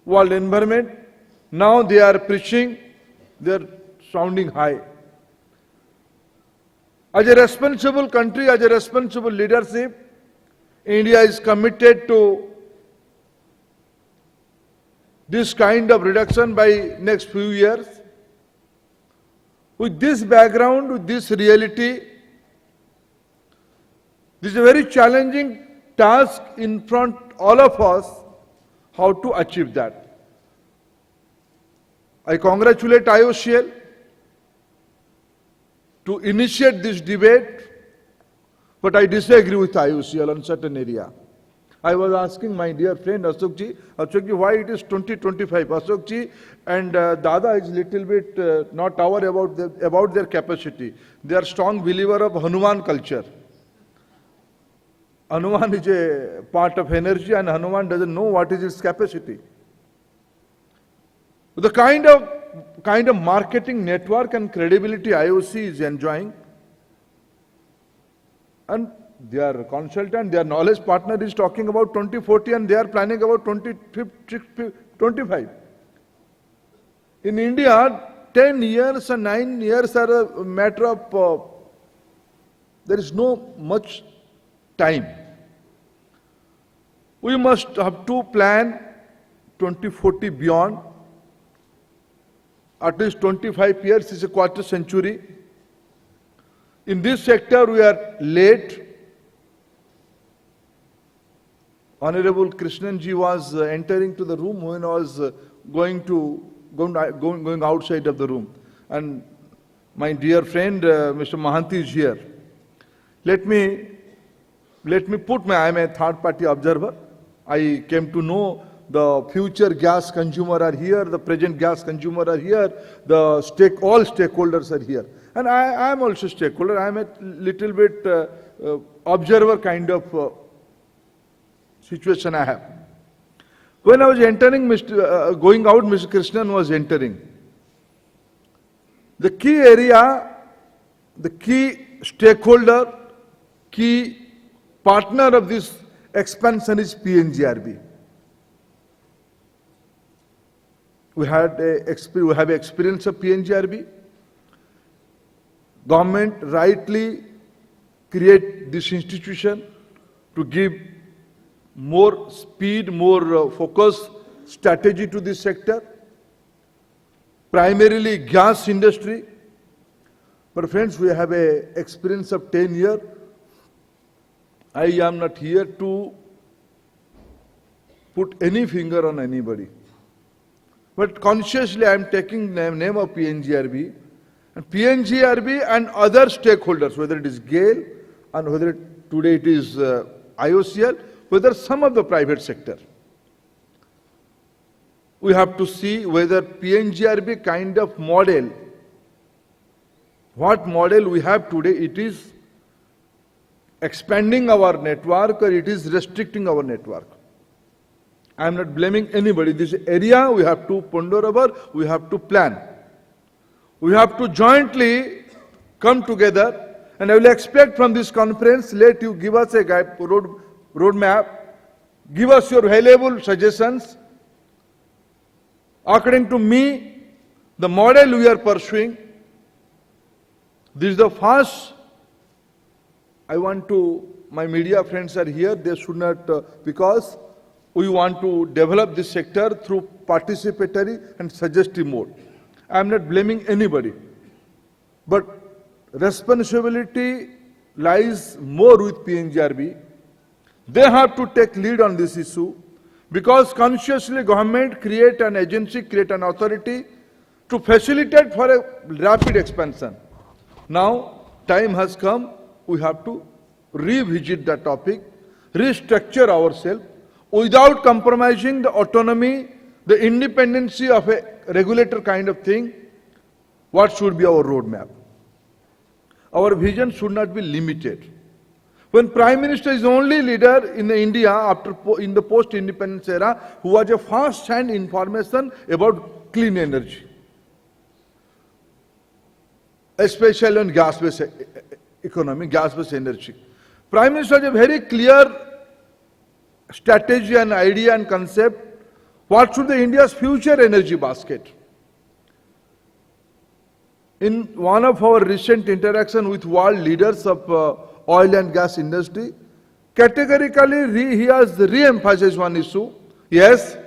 world environment, now they are preaching, they are sounding high. As a responsible country, as a responsible leadership, India is committed to this kind of reduction by next few years. With this background, with this reality, this is a very challenging task in front all of us, how to achieve that. I congratulate IOCL to initiate this debate, but I disagree with IOCL on certain area. I was asking my dear friend Ashokji, why it is 2025? Ashokji and Dada is little bit not aware about their capacity. They are strong believer of Hanuman culture. Hanuman is a part of energy and Hanuman doesn't know what is its capacity. The kind of marketing network and credibility IOC is enjoying, and their consultant, their knowledge partner is talking about 2040 and they are planning about 2025. In India, 10 years and 9 years are a matter of, there is no much time. We must have to plan 2040 beyond. At least 25 years is a quarter century. In this sector, we are late. Honorable Krishnanji was entering to the room when I was going outside of the room. And my dear friend, Mr. Mahanti is here. Let me put I am a third party observer. I came to know the future gas consumer are here, the present gas consumer are here, all stakeholders are here. And I am also stakeholder. I am a little bit observer kind of situation I have. When I was entering, going out, Mr. Krishnan was entering. The key area, the key stakeholder, key partner of this expansion is PNGRB. We have experience of PNGRB. Government rightly create this institution to give more speed, more focus, strategy to this sector, primarily gas industry. But friends, we have a experience of 10 years. I am not here to put any finger on anybody. But consciously I am taking the name of PNGRB. And PNGRB and other stakeholders, whether it is GAIL and whether today it is IOCL, whether some of the private sector. We have to see whether PNGRB kind of model, what model we have today, it is expanding our network or it is restricting our network. I am not blaming anybody. This area we have to ponder over, we have to plan. We have to jointly come together, and I will expect from this conference, let you give us a roadmap, give us your valuable suggestions. According to me, the model we are pursuing, this is the first. I want to, my media friends are here, they should not, because we want to develop this sector through participatory and suggestive mode. I am not blaming anybody, but responsibility lies more with PNGRB. They have to take lead on this issue, because consciously government create an agency, create an authority to facilitate for a rapid expansion. Now, time has come, we have to revisit the topic, restructure ourselves without compromising the autonomy, the independency of a regulator kind of thing. What should be our roadmap? Our vision should not be limited. When Prime Minister is the only leader in India in the post-independence era who was a first-hand information about clean energy, especially on gas-based economy, gas-based energy. Prime Minister has a very clear strategy and idea and concept. What should be India's future energy basket? In one of our recent interaction with world leaders of oil and gas industry, categorically he has re-emphasized one issue. Yes,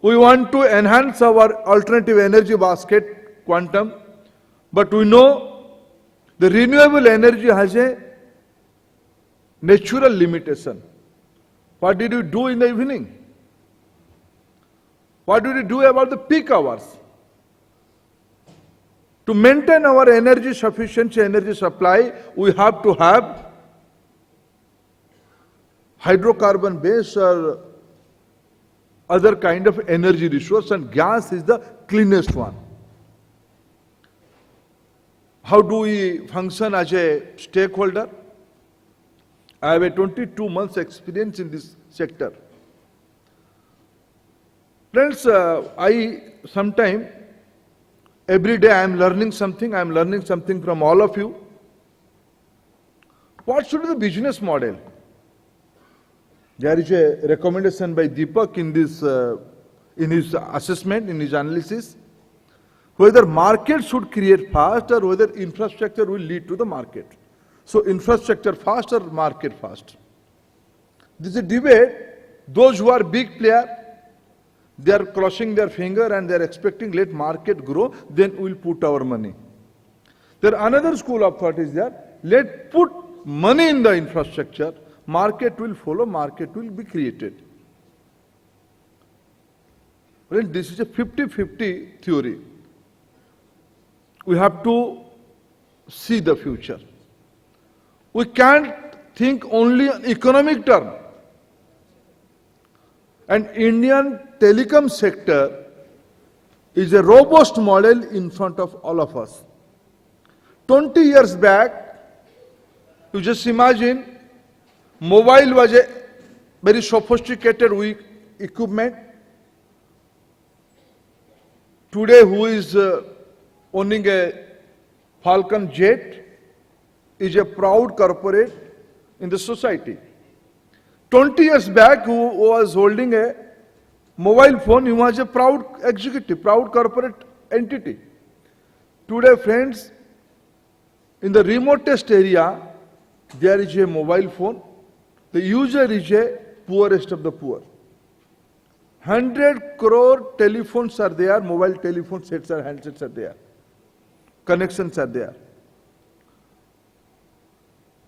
we want to enhance our alternative energy basket, quantum, but we know the renewable energy has a natural limitation. What did you do in the evening? What did you do about the peak hours? To maintain our energy sufficiency, energy supply, we have to have hydrocarbon based or other kind of energy resource, and gas is the cleanest one. How do we function as a stakeholder? I have a 22 months experience in this sector. Friends, every day I am learning something from all of you. What should be the business model? There is a recommendation by Deepak in his assessment, in his analysis, whether market should create fast or whether infrastructure will lead to the market. So infrastructure fast or market fast? This is a debate. Those who are big player, they are crossing their finger and they are expecting let market grow, then we will put our money. There another school of thought is there, let put money in the infrastructure, market will follow, market will be created. Well, this is a 50-50 theory. We have to see the future. We can't think only in economic term. And Indian telecom sector is a robust model in front of all of us. 20 years back, you just imagine, mobile was a very sophisticated equipment. Today, who is owning a Falcon jet is a proud corporate in the society. 20 years back, who was holding a mobile phone, he was a proud executive, proud corporate entity. Today, friends, in the remotest area, there is a mobile phone. The user is a poorest of the poor. 100 crore telephones are there, mobile telephone sets or handsets are there. Connections are there.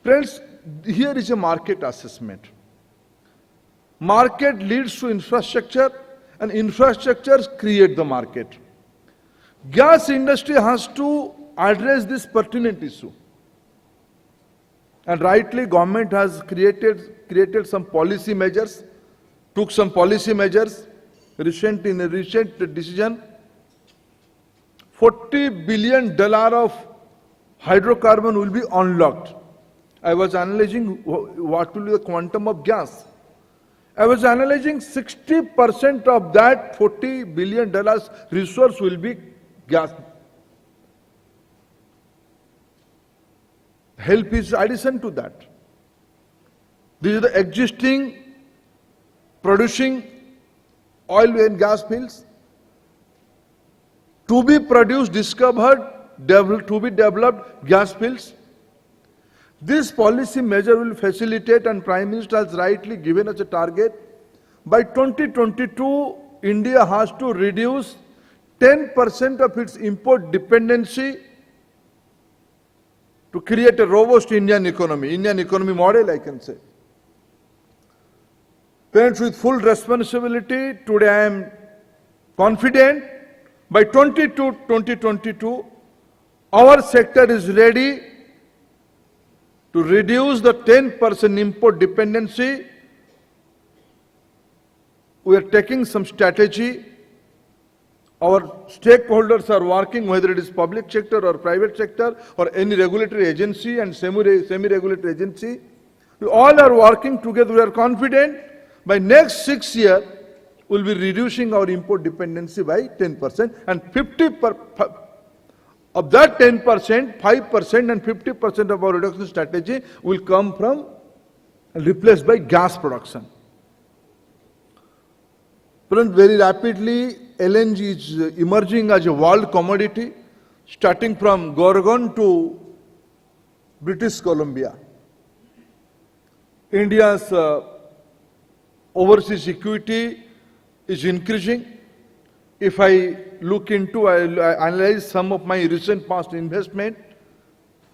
Friends, here is a market assessment. Market leads to infrastructure and infrastructures create the market. Gas industry has to address this pertinent issue. And rightly government has created some policy measures, took some policy measures. In a recent decision, $40 billion of hydrocarbon will be unlocked. I was analyzing what will be the quantum of gas. I was analyzing 60% of that $40 billion resource will be gas. Help is addition to that. These are the existing producing oil and gas fields. To be produced, discovered, to be developed gas fields. This policy measure will facilitate, and Prime Minister has rightly given us a target. By 2022, India has to reduce 10% of its import dependency to create a robust Indian economy model, I can say. Parents, with full responsibility, today I am confident by 2022, our sector is ready to reduce the 10% import dependency. We are taking some strategy. Our stakeholders are working, whether it is public sector or private sector or any regulatory agency and semi-regulatory agency. We all are working together. We are confident by next 6 years, we will be reducing our import dependency by 10%, and of that 10%, 5% and 50% of our reduction strategy will come from and replaced by gas production. Friends, very rapidly, LNG is emerging as a world commodity, starting from Gorgon to British Columbia. India's overseas equity is increasing. If I look into, I analyze some of my recent past investment,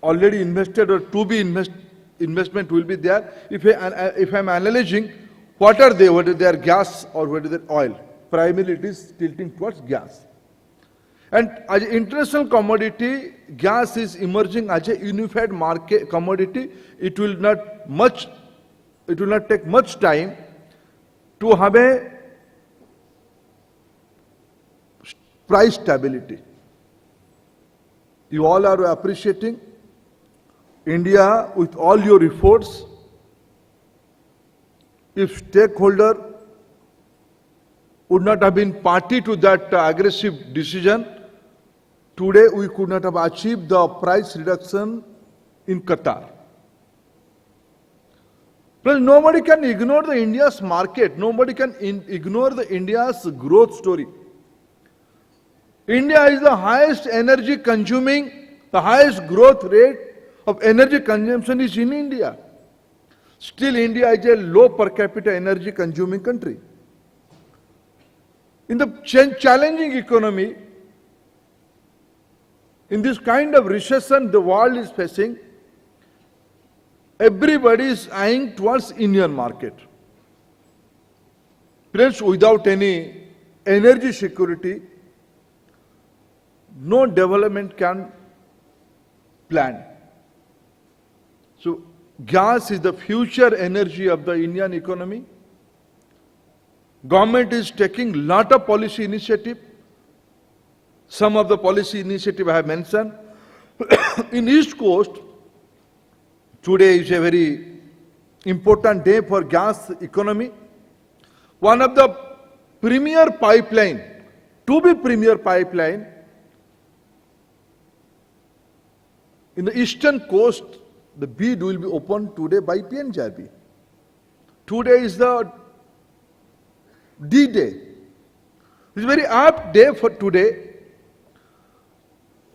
already invested or to be investment will be there. If I'm analyzing, what are they, whether they are gas or whether they are oil. Primarily it is tilting towards gas. And as an international commodity, gas is emerging as a unified market commodity. It will not take much time to have a price stability. You all are appreciating India with all your efforts. If stakeholder would not have been party to that aggressive decision, today we could not have achieved the price reduction in Qatar. Well, nobody can ignore the India's market. Nobody can ignore the India's growth story. India is the highest energy consuming, the highest growth rate of energy consumption is in India. Still, India is a low per capita energy consuming country. In the challenging economy, in this kind of recession the world is facing, everybody is eyeing towards Indian market. Friends, without any energy security, no development can plan. So, gas is the future energy of the Indian economy. Government is taking lot of policy initiative. Some of the policy initiative I have mentioned. In East Coast, today is a very important day for gas economy. One of the premier pipeline, to be premier pipeline, in the eastern coast, the bid will be opened today by PNJRB. Today is the D-Day. It's a very apt day for today.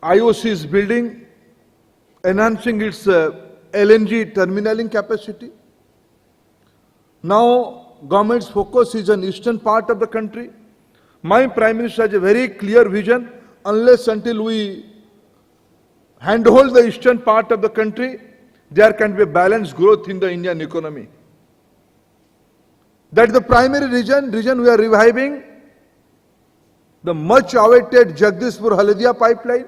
IOC is building, enhancing its LNG terminaling capacity. Now, government's focus is on eastern part of the country. My Prime Minister has a very clear vision. Unless until we handhold the eastern part of the country, there can be a balanced growth in the Indian economy. That is the primary reason we are reviving the much awaited Jagdishpur-Haldia pipeline.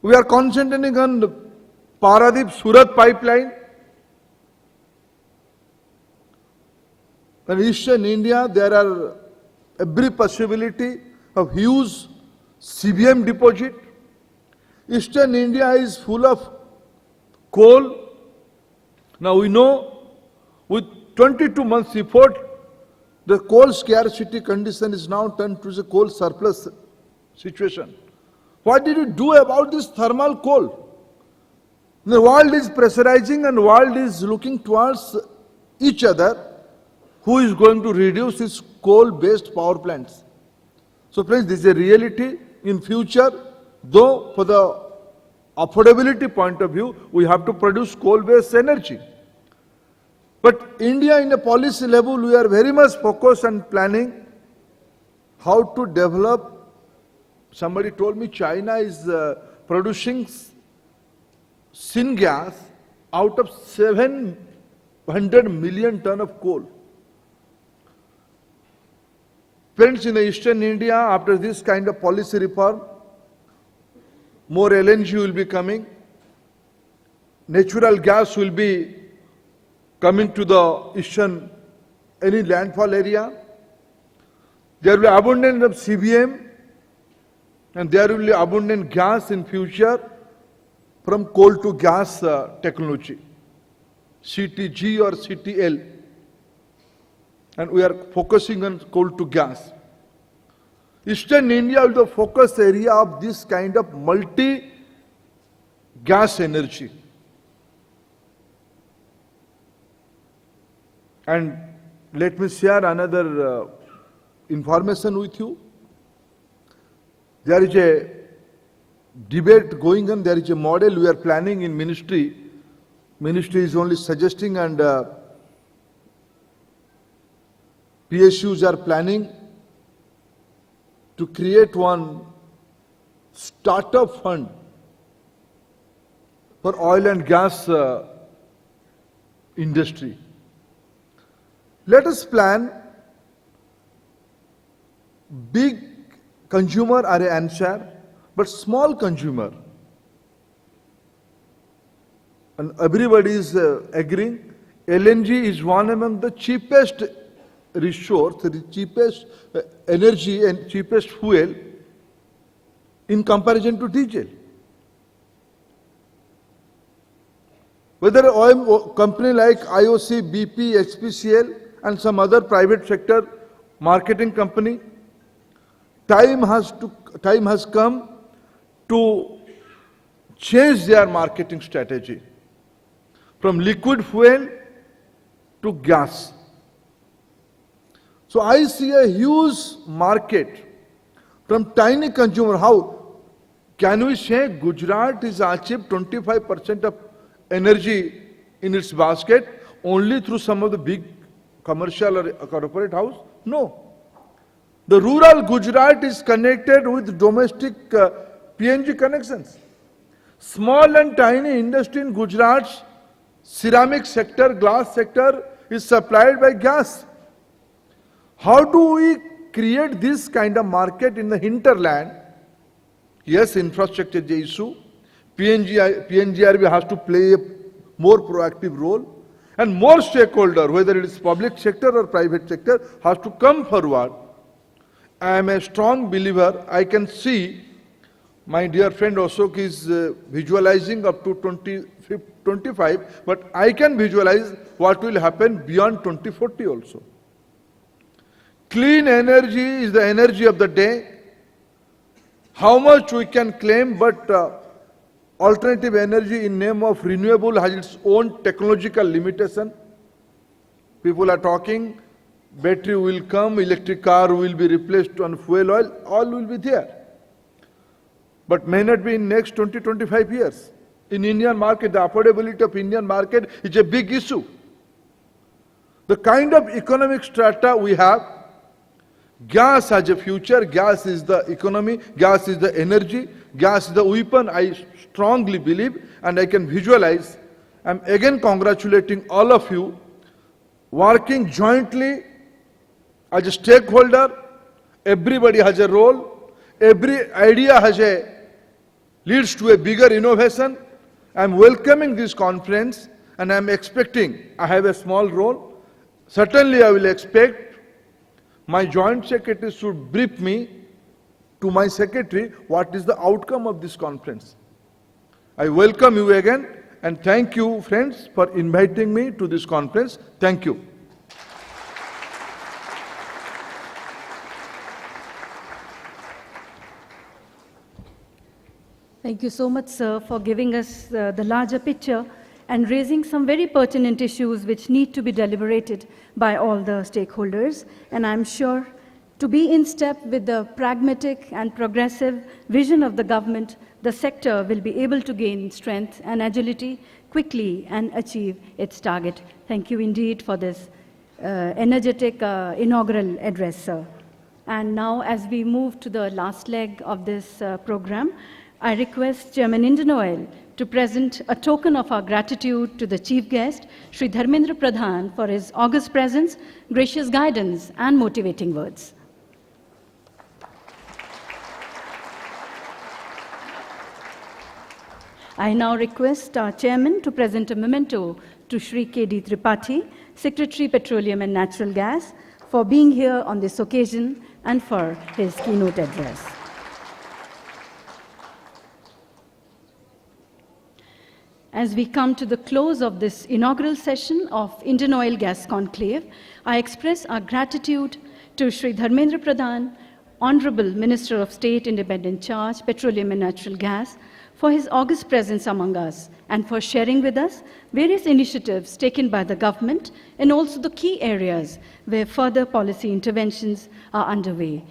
We are concentrating on the Paradip-Surat pipeline. In eastern India, there are every possibility of huge CBM deposit. Eastern India is full of coal. Now we know with 22 months effort, the coal scarcity condition is now turned to a coal surplus situation. What did you do about this thermal coal? The world is pressurizing and the world is looking towards each other. Who is going to reduce its coal-based power plants? So friends, this is a reality. In future, though for the affordability point of view, we have to produce coal-based energy. But India in a policy level, we are very much focused on planning how to develop. Somebody told me China is producing syngas out of 700 million ton of coal. Friends, in eastern India, after this kind of policy reform, more LNG will be coming. Natural gas will be coming to the eastern, any landfall area. There will be abundance of CBM and there will be abundant gas in future from coal to gas technology, CTG or CTL. And we are focusing on coal to gas. Eastern India is the focus area of this kind of multi-gas energy. And let me share another information with you. There is a debate going on, there is a model we are planning in ministry. Ministry is only suggesting, and PSUs are planning to create one startup fund for oil and gas industry. Let us plan big consumer are an answer, but small consumer. And everybody is agreeing, LNG is one among the cheapest resource, the cheapest energy and cheapest fuel in comparison to diesel. Whether an oil company like IOC, BP, HPCL and some other private sector marketing company, time has come to change their marketing strategy from liquid fuel to gas. So I see a huge market from tiny consumer. How can we say Gujarat is achieved 25% of energy in its basket only through some of the big commercial or corporate house? No. The rural Gujarat is connected with domestic PNG connections. Small and tiny industry in Gujarat's ceramic sector, glass sector is supplied by gas. How do we create this kind of market in the hinterland? Yes, infrastructure is the issue. PNGRB has to play a more proactive role, and more stakeholder, whether it is public sector or private sector, has to come forward. I am a strong believer. I can see my dear friend Ashok is visualizing up to 2025, but I can visualize what will happen beyond 2040 also. Clean energy is the energy of the day. How much we can claim, but alternative energy in name of renewable has its own technological limitation. People are talking, battery will come, electric car will be replaced on fuel oil, all will be there. But may not be in next 20-25 years. In Indian market, the affordability of Indian market is a big issue. The kind of economic strata we have, gas has a future, gas is the economy, gas is the energy, gas is the weapon, I strongly believe, and I can visualize. I'm again congratulating all of you, working jointly as a stakeholder. Everybody has a role, every idea leads to a bigger innovation. I'm welcoming this conference, and I'm expecting, I have a small role. Certainly I will expect my joint secretary should brief me to my secretary what is the outcome of this conference. I welcome you again, and thank you, friends, for inviting me to this conference. Thank you. Thank you so much, sir, for giving us the larger picture and raising some very pertinent issues which need to be deliberated by all the stakeholders. And I'm sure to be in step with the pragmatic and progressive vision of the government, the sector will be able to gain strength and agility quickly and achieve its target. Thank you indeed for this energetic inaugural address, sir. And now, as we move to the last leg of this program, I request Chairman IndianOil to present a token of our gratitude to the Chief Guest, Shri Dharmendra Pradhan, for his august presence, gracious guidance, and motivating words. I now request our Chairman to present a memento to Shri K.D. Tripathi, Secretary Petroleum and Natural Gas, for being here on this occasion and for his keynote address. As we come to the close of this inaugural session of IndianOil Gas Conclave, I express our gratitude to Shri Dharmendra Pradhan, Honorable Minister of State, Independent Charge, Petroleum and Natural Gas, for his august presence among us, and for sharing with us various initiatives taken by the government and also the key areas where further policy interventions are underway.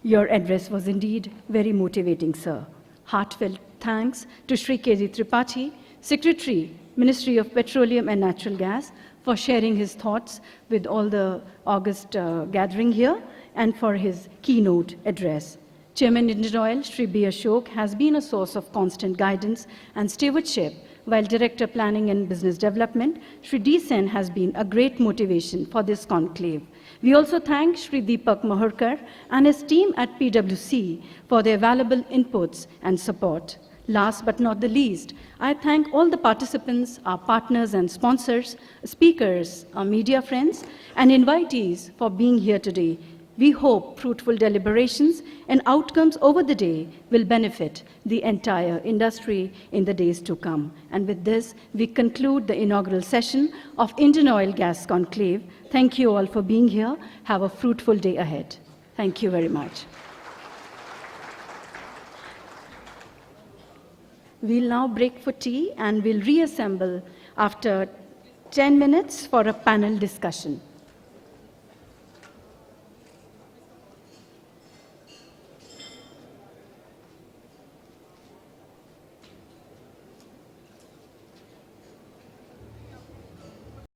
Your address was indeed very motivating, sir. Heartfelt thanks to Shri K.D. Tripathi, Secretary, Ministry of Petroleum and Natural Gas, for sharing his thoughts with all the august gathering here and for his keynote address. Chairman Indian Oil, Shri B. Ashok, has been a source of constant guidance and stewardship, while Director Planning and Business Development, Shri D. Sen, has been a great motivation for this conclave. We also thank Shri Deepak Mahurkar and his team at PwC for their valuable inputs and support. Last but not the least, I thank all the participants, our partners and sponsors, speakers, our media friends, and invitees for being here today. We hope fruitful deliberations and outcomes over the day will benefit the entire industry in the days to come. And with this, we conclude the inaugural session of Indian Oil Gas Conclave. Thank you all for being here. Have a fruitful day ahead. Thank you very much. We'll now break for tea and we'll reassemble after 10 minutes for a panel discussion.